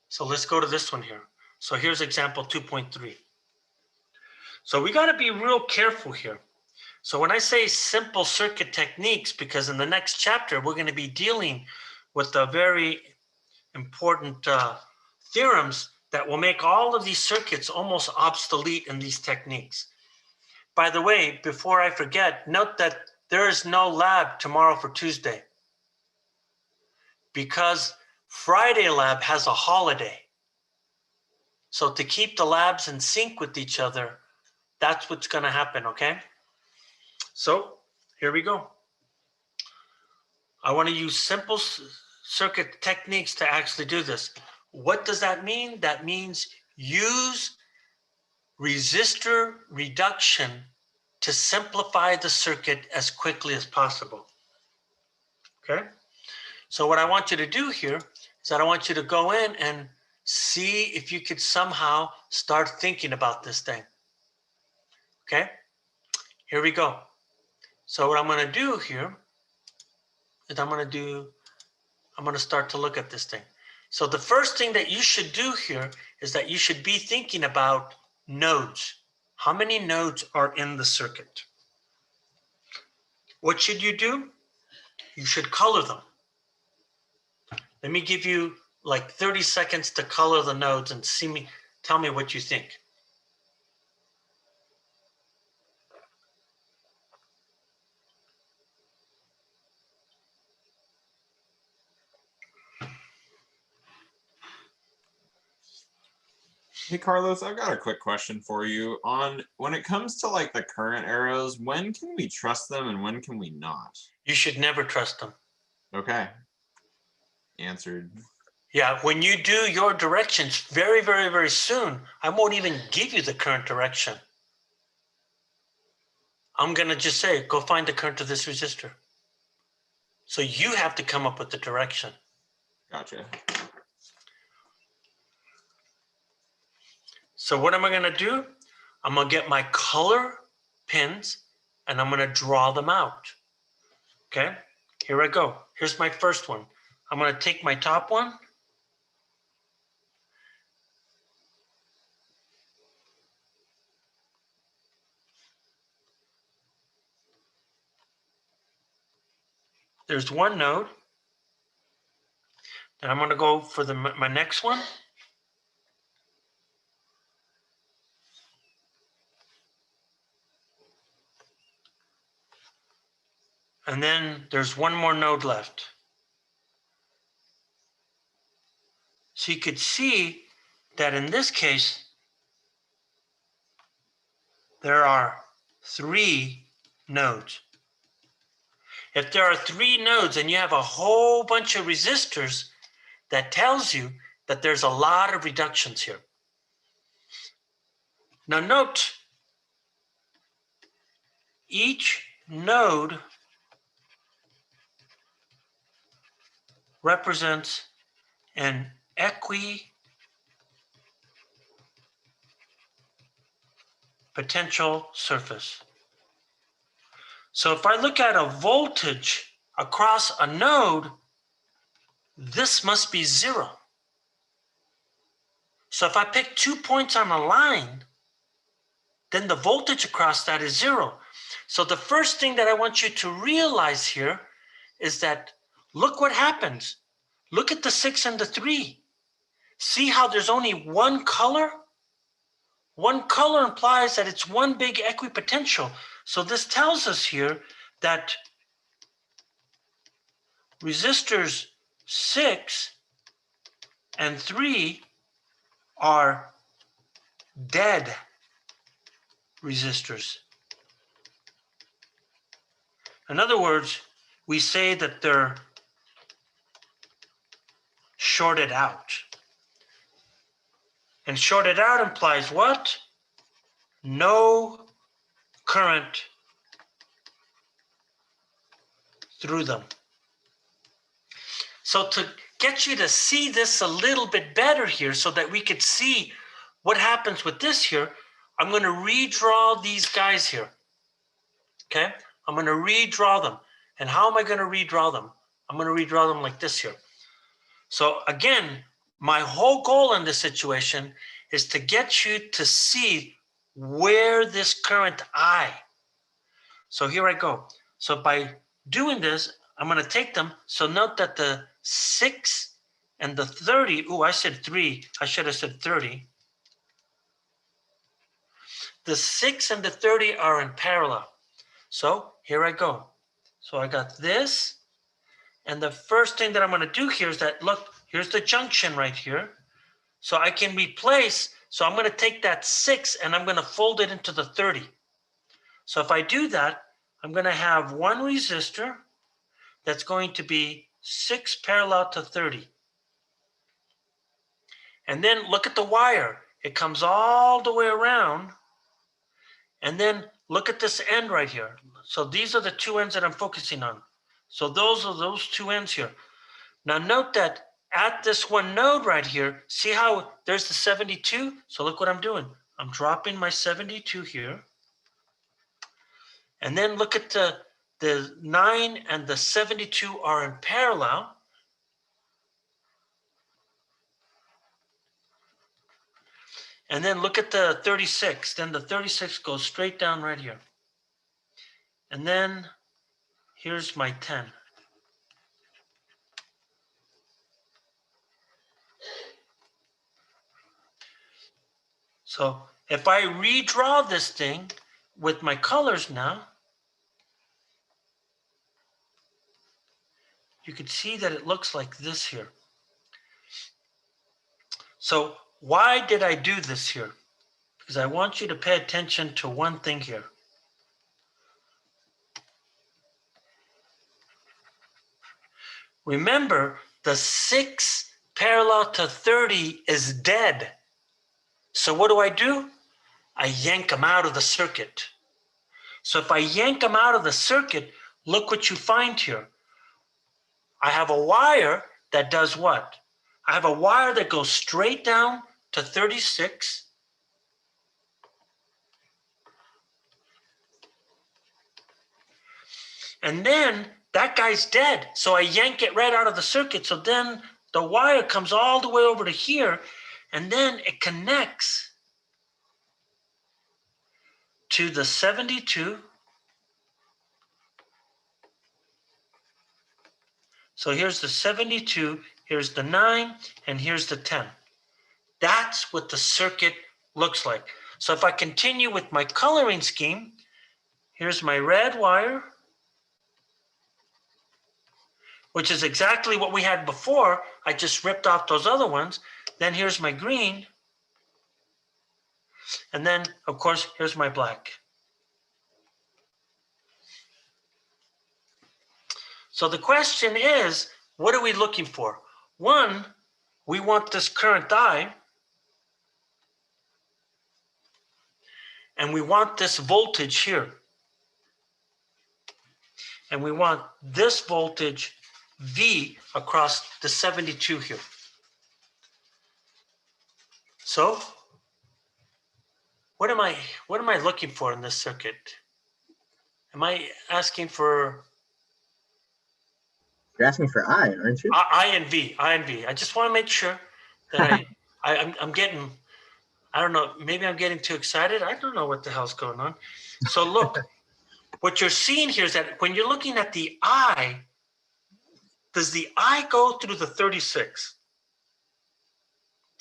So let's go to this one here. So here's example 2.3. So we got to be real careful here. So when I say simple circuit techniques, because in the next chapter, we're going to be dealing with the very important theorems that will make all of these circuits almost obsolete in these techniques. By the way, before I forget, note that there is no lab tomorrow for Tuesday because Friday lab has a holiday. So to keep the labs in sync with each other, that's what's going to happen, okay? So here we go. I want to use simple circuit techniques to actually do this. What does that mean? That means use resistor reduction to simplify the circuit as quickly as possible. Okay? So what I want you to do here is that I want you to go in and see if you could somehow start thinking about this thing. Okay? Here we go. So what I'm going to do here is I'm going to start to look at this thing. So the first thing that you should do here is that you should be thinking about nodes. How many nodes are in the circuit? What should you do? You should color them. Let me give you like 30 seconds to color the nodes and tell me what you think. Hey Carlos, I've got a quick question for you on when it comes to like the current arrows, when can we trust them and when can we not? You should never trust them. Okay. Answered. Yeah, when you do your directions very, very, very soon, I won't even give you the current direction. I'm going to just say, go find the current of this resistor. So you have to come up with the direction. Gotcha. So what am I going to do? I'm going to get my color pins and I'm going to draw them out. Okay, here I go. Here's my first one. I'm going to take my top one. There's one node. Then I'm going to go for my next one. And then there's one more node left. So you could see that in this case, there are 3 nodes. If there are 3 nodes and you have a whole bunch of resistors, that tells you that there's a lot of reductions here. Now note, each node represents an equipotential surface. So if I look at a voltage across a node, this must be 0. So if I pick 2 points on a line, then the voltage across that is 0. So the first thing that I want you to realize here is that look what happens. Look at the 6 and the 3. See how there's only one color? One color implies that it's one big equipotential. So this tells us here that resistors 6 and 3 are dead resistors. In other words, we say that they're shorted out. And shorted out implies what? No current through them. So to get you to see this a little bit better here so that we could see what happens with this here, I'm going to redraw these guys here. Okay? I'm going to redraw them. And how am I going to redraw them? I'm going to redraw them like this here. So again, my whole goal in this situation is to get you to see where this current I. So here I go. So by doing this, I'm going to take them. So note that the 6 and the 30, I said 3. I should have said 30. The 6 and the 30 are in parallel. So here I go. So I got this. And the first thing that I'm going to do here is that, look, here's the junction right here. So I can replace, so I'm going to take that 6 and I'm going to fold it into the 30. So if I do that, I'm going to have one resistor that's going to be 6 parallel to 30. And then look at the wire. It comes all the way around. And then look at this end right here. So these are the 2 ends that I'm focusing on. So those are those 2 ends here. Now note that at this one node right here, see how there's the 72? So look what I'm doing. I'm dropping my 72 here. And then look at the 9 and the 72 are in parallel. And then look at the 36. Then the 36 goes straight down right here. And then here's my 10. So if I redraw this thing with my colors now, you can see that it looks like this here. So why did I do this here? Because I want you to pay attention to one thing here. Remember, the 6 parallel to 30 is dead. So what do? I yank them out of the circuit. So if I yank them out of the circuit, look what you find here. I have a wire that does what? I have a wire that goes straight down to 36. And then that guy's dead. So I yank it right out of the circuit. So then the wire comes all the way over to here, and then it connects to the 72. So here's the 72, here's the 9, and here's the 10. That's what the circuit looks like. So if I continue with my coloring scheme, here's my red wire, which is exactly what we had before. I just ripped off those other ones. Then here's my green. And then, of course, here's my black. So the question is, what are we looking for? One, we want this current I, and we want this voltage here. And we want this voltage V across the 72 here. So what am I looking for in this circuit? Am I asking for You're asking for I, aren't you? I and V? I just want to make sure that I'm getting, I don't know, maybe I'm getting too excited. I don't know what the hell's going on. So look, what you're seeing here is that when you're looking at the I, does the I go through the 36?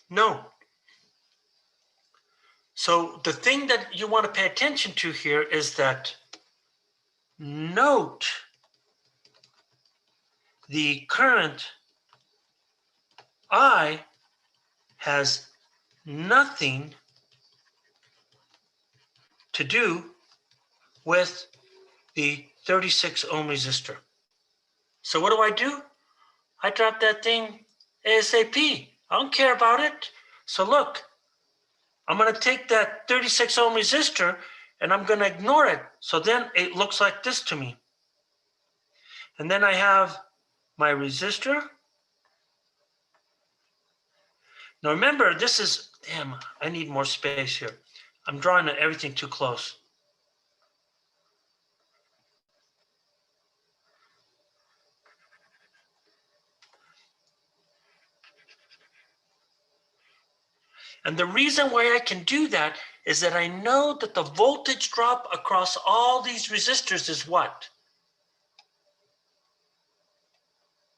No. So the thing that you want to pay attention to here is that note the current I has nothing to do with the 36 ohm resistor. So what do? I drop that thing ASAP. I don't care about it. So look, I'm going to take that 36 ohm resistor and I'm going to ignore it. So then it looks like this to me. And then I have my resistor. Now remember, this is, damn, I need more space here. I'm drawing everything too close. And the reason why I can do that is that I know that the voltage drop across all these resistors is what?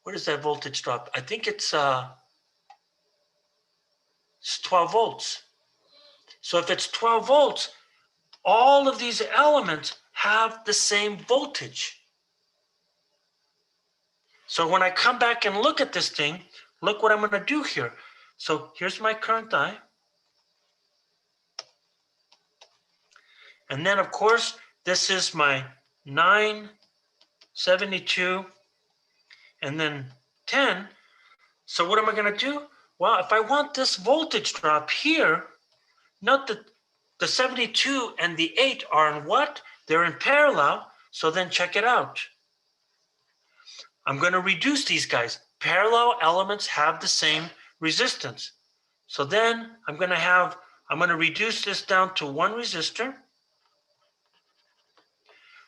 What is that voltage drop? I think it's 12 volts. So if it's 12 volts, all of these elements have the same voltage. So when I come back and look at this thing, look what I'm going to do here. So here's my current I. And then, of course, this is my 9, 72, and then 10. So what am I going to do? Well, if I want this voltage drop here, note that the 72 and the 8 are in what? They're in parallel. So then check it out. I'm going to reduce these guys. Parallel elements have the same resistance. So then I'm going to reduce this down to one resistor.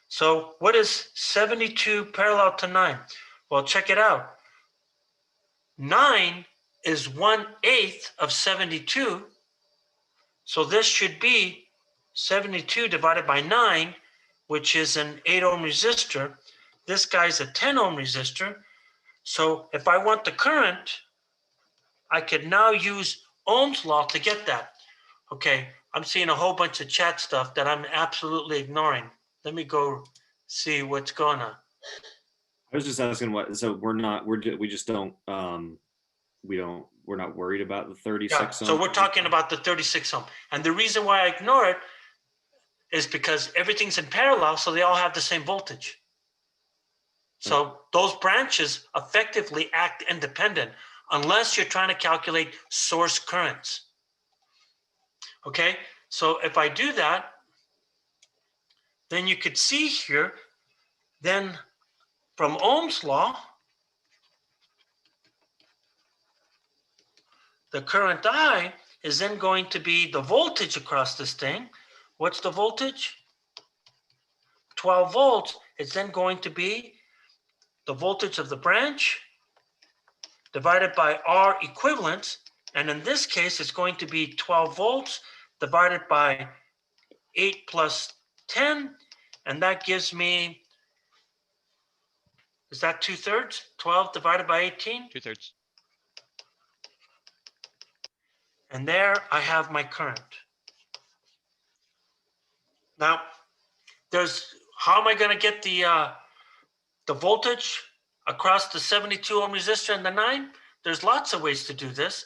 So what is 72 parallel to 9? Well, check it out. 9 is 1/8 of 72. So this should be 72 divided by 9, which is an 8 ohm resistor. This guy's a 10 ohm resistor. So if I want the current, I could now use Ohm's law to get that. Okay, I'm seeing a whole bunch of chat stuff that I'm absolutely ignoring. Let me go see what's going on. I was just asking what, so we're not worried about the 36 Yeah, ohm. so we're talking about the 36 ohm. And the reason why I ignore it is because everything's in parallel, so they all have the same voltage. So those branches effectively act independent. unless you're trying to calculate source currents. Okay, so if I do that, then you could see here, then from Ohm's law, the current I is then going to be the voltage across this thing. What's the voltage? 12 volts. It's then going to be the voltage of the branch divided by R equivalence. And in this case, it's going to be 12 volts divided by 8 plus 10. And that gives me, is that 2/3? 12 divided by 18? 2/3. And there I have my current. Now, how am I going to get the voltage across the 72 ohm resistor and the 9? There's lots of ways to do this.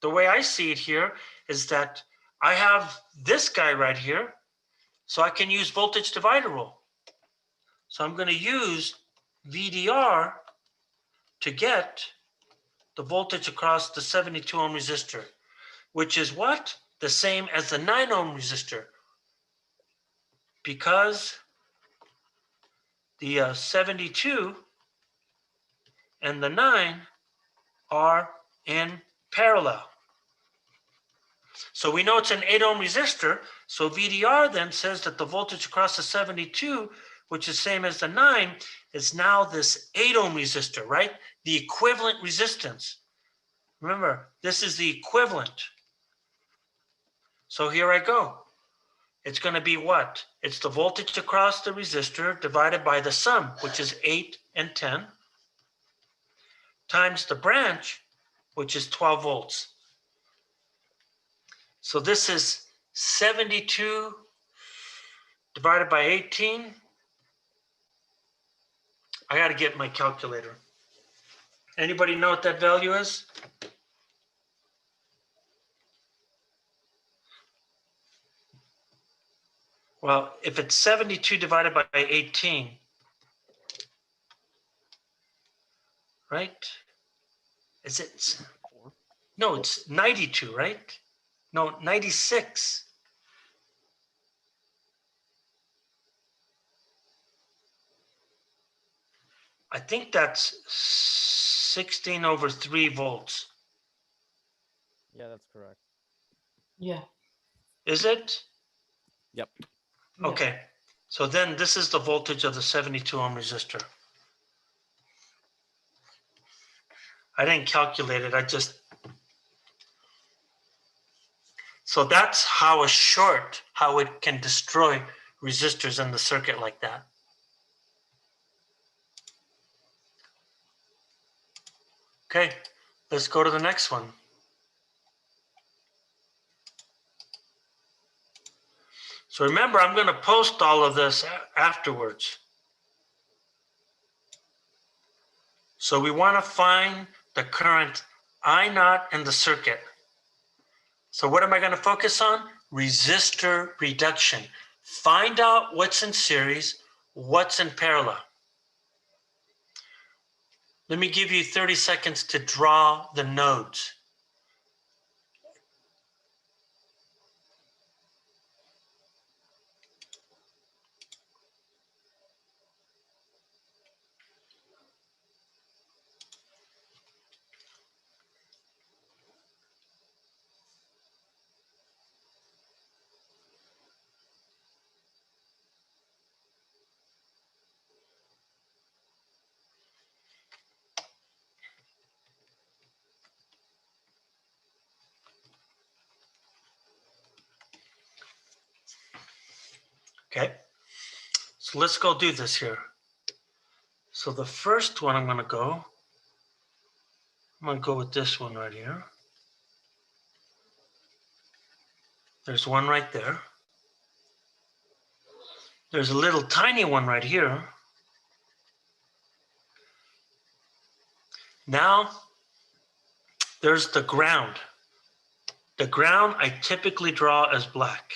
The way I see it here is that I have this guy right here, so I can use voltage divider rule. So I'm going to use VDR to get the voltage across the 72 ohm resistor, which is what? The same as the 9 ohm resistor, because the 72 and the 9 are in parallel. So we know it's an 8 ohm resistor. So VDR then says that the voltage across the 72, which is same as the 9, is now this 8 ohm resistor, right? The equivalent resistance. Remember, this is the equivalent. So here I go. It's going to be what? It's the voltage across the resistor divided by the sum, which is 8 and 10, times the branch, which is 12 volts. So this is 72 divided by 18. I got to get my calculator. Anybody know what that value is? Well, if it's 72 divided by 18, right? Is it? No, it's 92, right? No, 96. I think that's 16 over 3 volts. Yeah, that's correct. Yeah. Is it? Yep. Yeah. Okay. So then this is the voltage of the 72 ohm resistor. I didn't calculate it. So that's how how it can destroy resistors in the circuit like that. Okay, let's go to the next one. So remember, I'm going to post all of this afterwards. So we want to find the current I naught in the circuit. So what am I going to focus on? Resistor reduction. Find out what's in series, what's in parallel. Let me give you 30 seconds to draw the nodes. Okay, so let's go do this here. So the first one I'm going to go with this one right here. There's one right there. There's a little tiny one right here. Now, there's the ground. The ground I typically draw as black.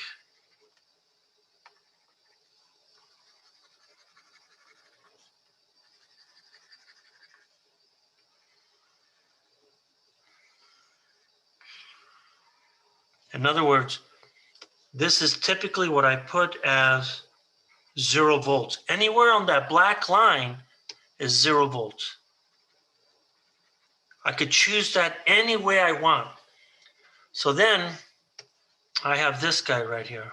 In other words, this is typically what I put as 0 volts. Anywhere on that black line is 0 volts. I could choose that any way I want. So then I have this guy right here.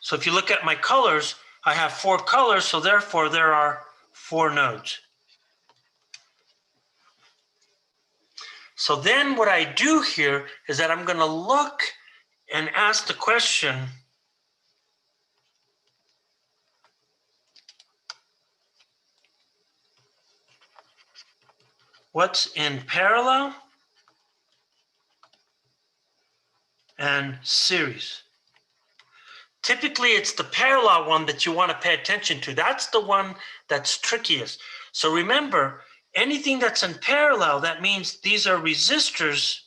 So if you look at my colors, I have 4 colors, so therefore there are 4 nodes. So then what I do here is that I'm going to look and ask the question, what's in parallel and series? Typically, it's the parallel one that you want to pay attention to. That's the one that's trickiest. So remember, anything that's in parallel, that means these are resistors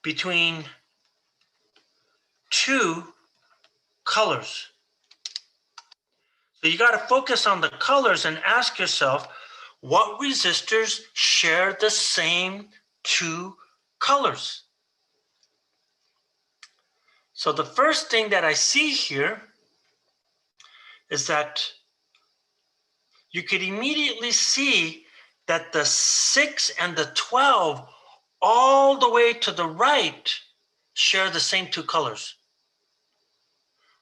between 2 colors. So you got to focus on the colors and ask yourself, what resistors share the same 2 colors? So the first thing that I see here is that you could immediately see that the 6 and the 12 all the way to the right share the same 2 colors,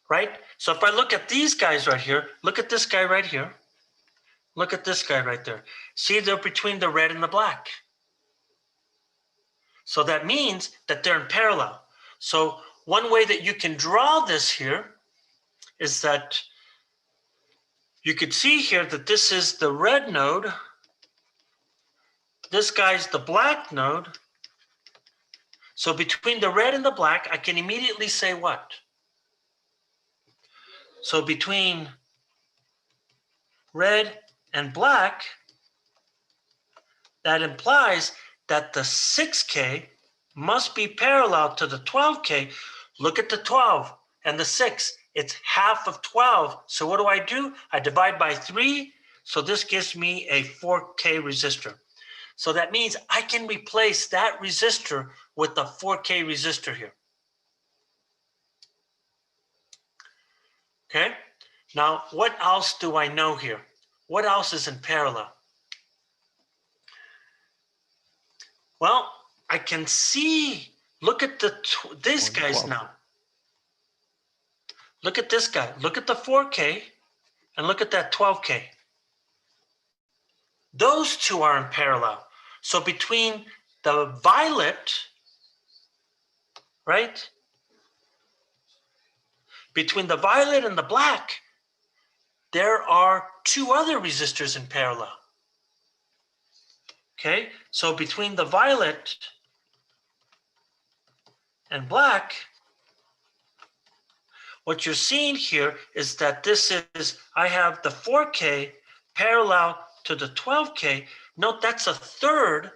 right? So if I look at these guys right here, look at this guy right here, look at this guy right there. See, they're between the red and the black. So that means that they're in parallel. So one way that you can draw this here is that you could see here that this is the red node, this guy's the black node. So between the red and the black, I can immediately say what? So between red and black, that implies that the 6K must be parallel to the 12K. Look at the 12 and the 6. It's half of 12. So what do? I divide by 3. So this gives me a 4K resistor. So that means I can replace that resistor with the 4K resistor here. Okay. Now, what else do I know here? What else is in parallel? Well, I can see, look at these guys now. Look at this guy. Look at the 4K and look at that 12K. Those two are in parallel. So between the violet, right? Between the violet and the black, there are 2 other resistors in parallel. Okay, so between the violet and black, what you're seeing here is that this is, I have the 4K parallel to the 12K. Note that's a third.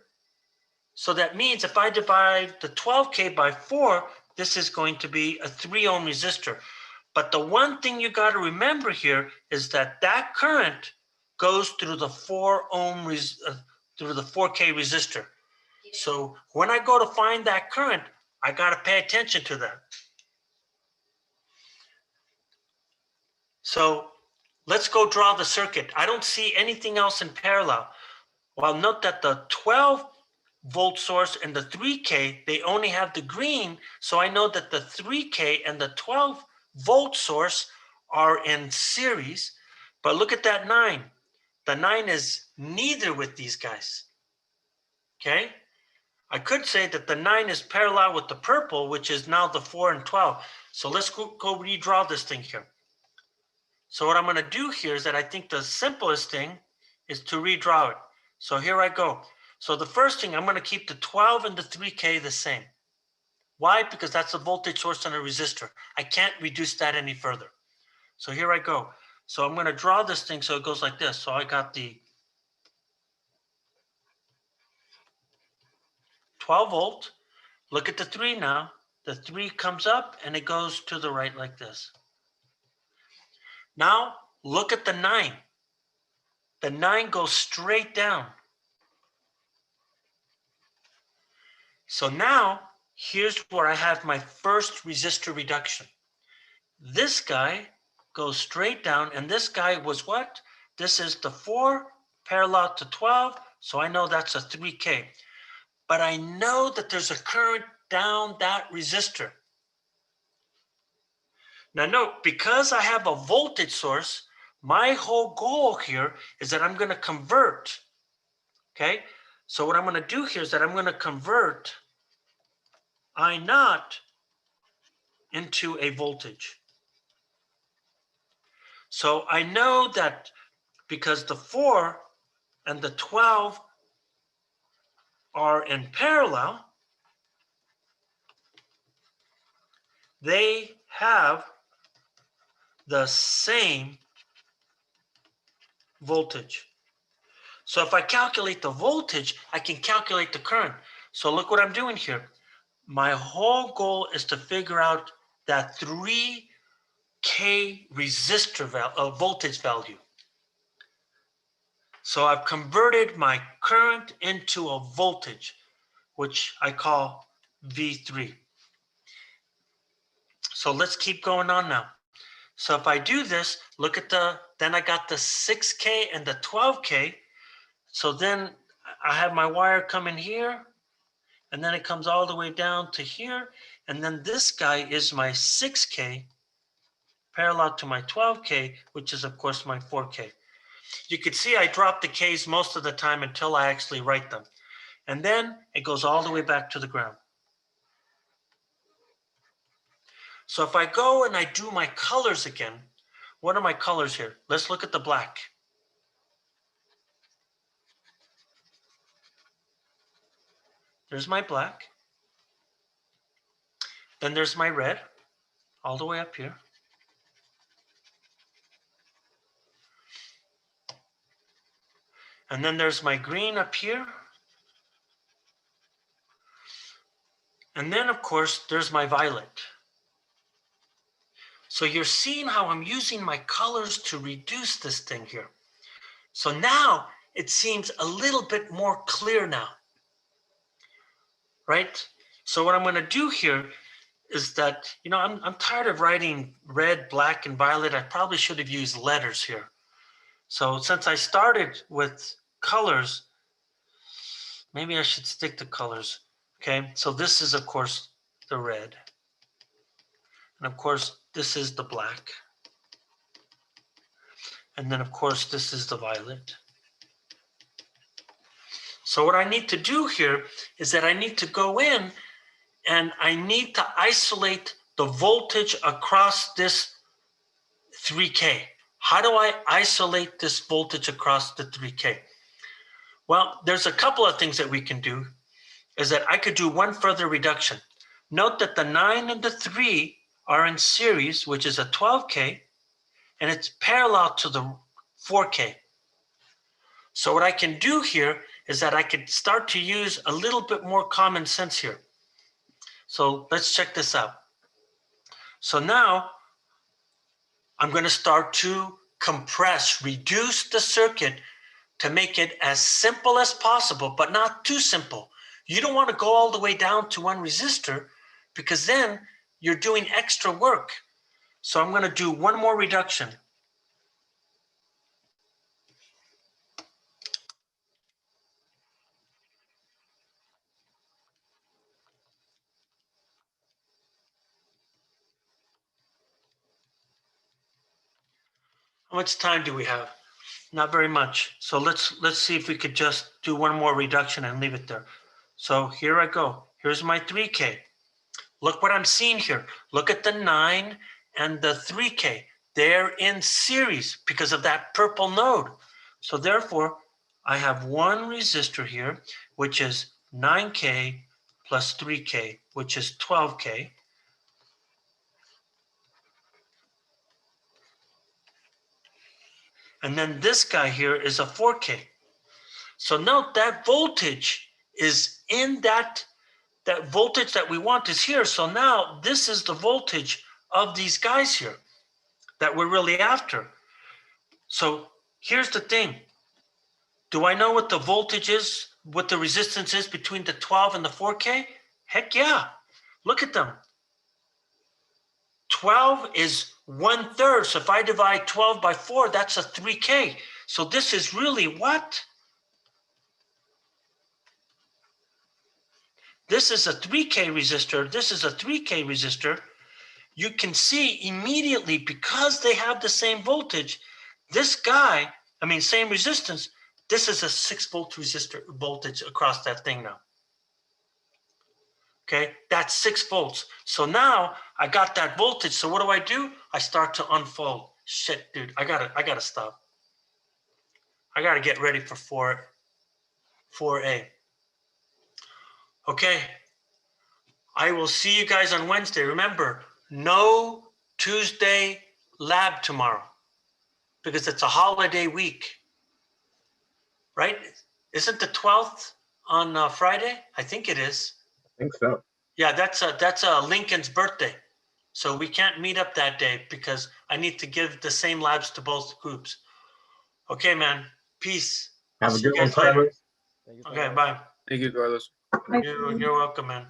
So that means if I divide the 12K by 4, this is going to be a 3 ohm resistor. But the one thing you got to remember here is that that current goes through the 4 ohm through the 4K resistor. So when I go to find that current, I got to pay attention to that. So let's go draw the circuit. I don't see anything else in parallel. Well, note that the 12 volt source and the 3K, they only have the green. So I know that the 3K and the 12 volt source are in series. But look at that 9. The 9 is neither with these guys. Okay? I could say that the 9 is parallel with the purple, which is now the 4 and 12. So let's go redraw this thing here. So what I'm going to do here is that I think the simplest thing is to redraw it. So here I go. So the first thing, I'm going to keep the 12 and the 3K the same. Why? Because that's a voltage source and a resistor. I can't reduce that any further. So here I go. So I'm going to draw this thing so it goes like this. So I got the 12 volt. Look at the 3 now. The 3 comes up and it goes to the right like this. Now look at the 9. The 9 goes straight down. So now here's where I have my first resistor reduction. This guy goes straight down, and this guy was what? This is the 4 parallel to 12, so I know that's a 3K. But I know that there's a current down that resistor. Now note, because I have a voltage source, my whole goal here is that I'm going to convert. Okay, so what I'm going to do here is that I'm going to convert I naught into a voltage. So I know that because the 4 and the 12 are in parallel, they have the same voltage. So if I calculate the voltage, I can calculate the current. So look what I'm doing here. My whole goal is to figure out that 3K resistor voltage value. So I've converted my current into a voltage, which I call V3. So let's keep going on now. So if I do this, look at then I got the 6K and the 12K. So then I have my wire coming here, and then it comes all the way down to here. And then this guy is my 6K parallel to my 12K, which is of course my 4K. You can see I drop the Ks most of the time until I actually write them. And then it goes all the way back to the ground. So if I go and I do my colors again, what are my colors here? Let's look at the black. There's my black. Then there's my red, all the way up here. And then there's my green up here. And then, of course, there's my violet. So you're seeing how I'm using my colors to reduce this thing here. So now it seems a little bit more clear now, right? So what I'm going to do here is that, I'm tired of writing red, black, and violet. I probably should have used letters here. So since I started with colors, maybe I should stick to colors. Okay, so this is, of course, the red. And of course, this is the black. And then, of course, this is the violet. So what I need to do here is that I need to go in and I need to isolate the voltage across this 3K. How do I isolate this voltage across the 3K? Well, there's a couple of things that we can do. Is that I could do one further reduction. Note that the 9 and the 3 are in series, which is a 12K, and it's parallel to the 4K. So what I can do here is that I could start to use a little bit more common sense here. So let's check this out. So now I'm going to start to compress, reduce the circuit to make it as simple as possible, but not too simple. You don't want to go all the way down to one resistor because then you're doing extra work. So I'm going to do one more reduction. How much time do we have? Not very much. So let's see if we could just do one more reduction and leave it there. So here I go. Here's my 3K. Look what I'm seeing here. Look at the 9 and the 3K. They're in series because of that purple node. So therefore, I have one resistor here, which is 9K plus 3K, which is 12K. And then this guy here is a 4K. So note that voltage is in that voltage that we want is here. So now this is the voltage of these guys here that we're really after. So here's the thing. Do I know what the voltage is, what the resistance is between the 12 and the 4K? Heck yeah. Look at them. 12 is 1/3. So if I divide 12 by 4, that's a 3K. So this is really what? This is a 3K resistor. This is a 3K resistor. You can see immediately, because they have the same voltage, this guy, same resistance, this is a 6-volt resistor voltage across that thing now. Okay, that's 6 volts. So now I got that voltage. So what do? I start to unfold. Shit, dude, I gotta stop. I gotta get ready for 4A. Okay, I will see you guys on Wednesday. Remember, no Tuesday lab tomorrow because it's a holiday week, right? Isn't the 12th on Friday? I think it is. I think so. Yeah, that's Lincoln's birthday. So we can't meet up that day because I need to give the same labs to both groups. Okay, man. Peace. Have I'll a see good you one, guys later. Carlos. Thank you, Okay, Carlos. bye. Thank you, Carlos. You're welcome, man.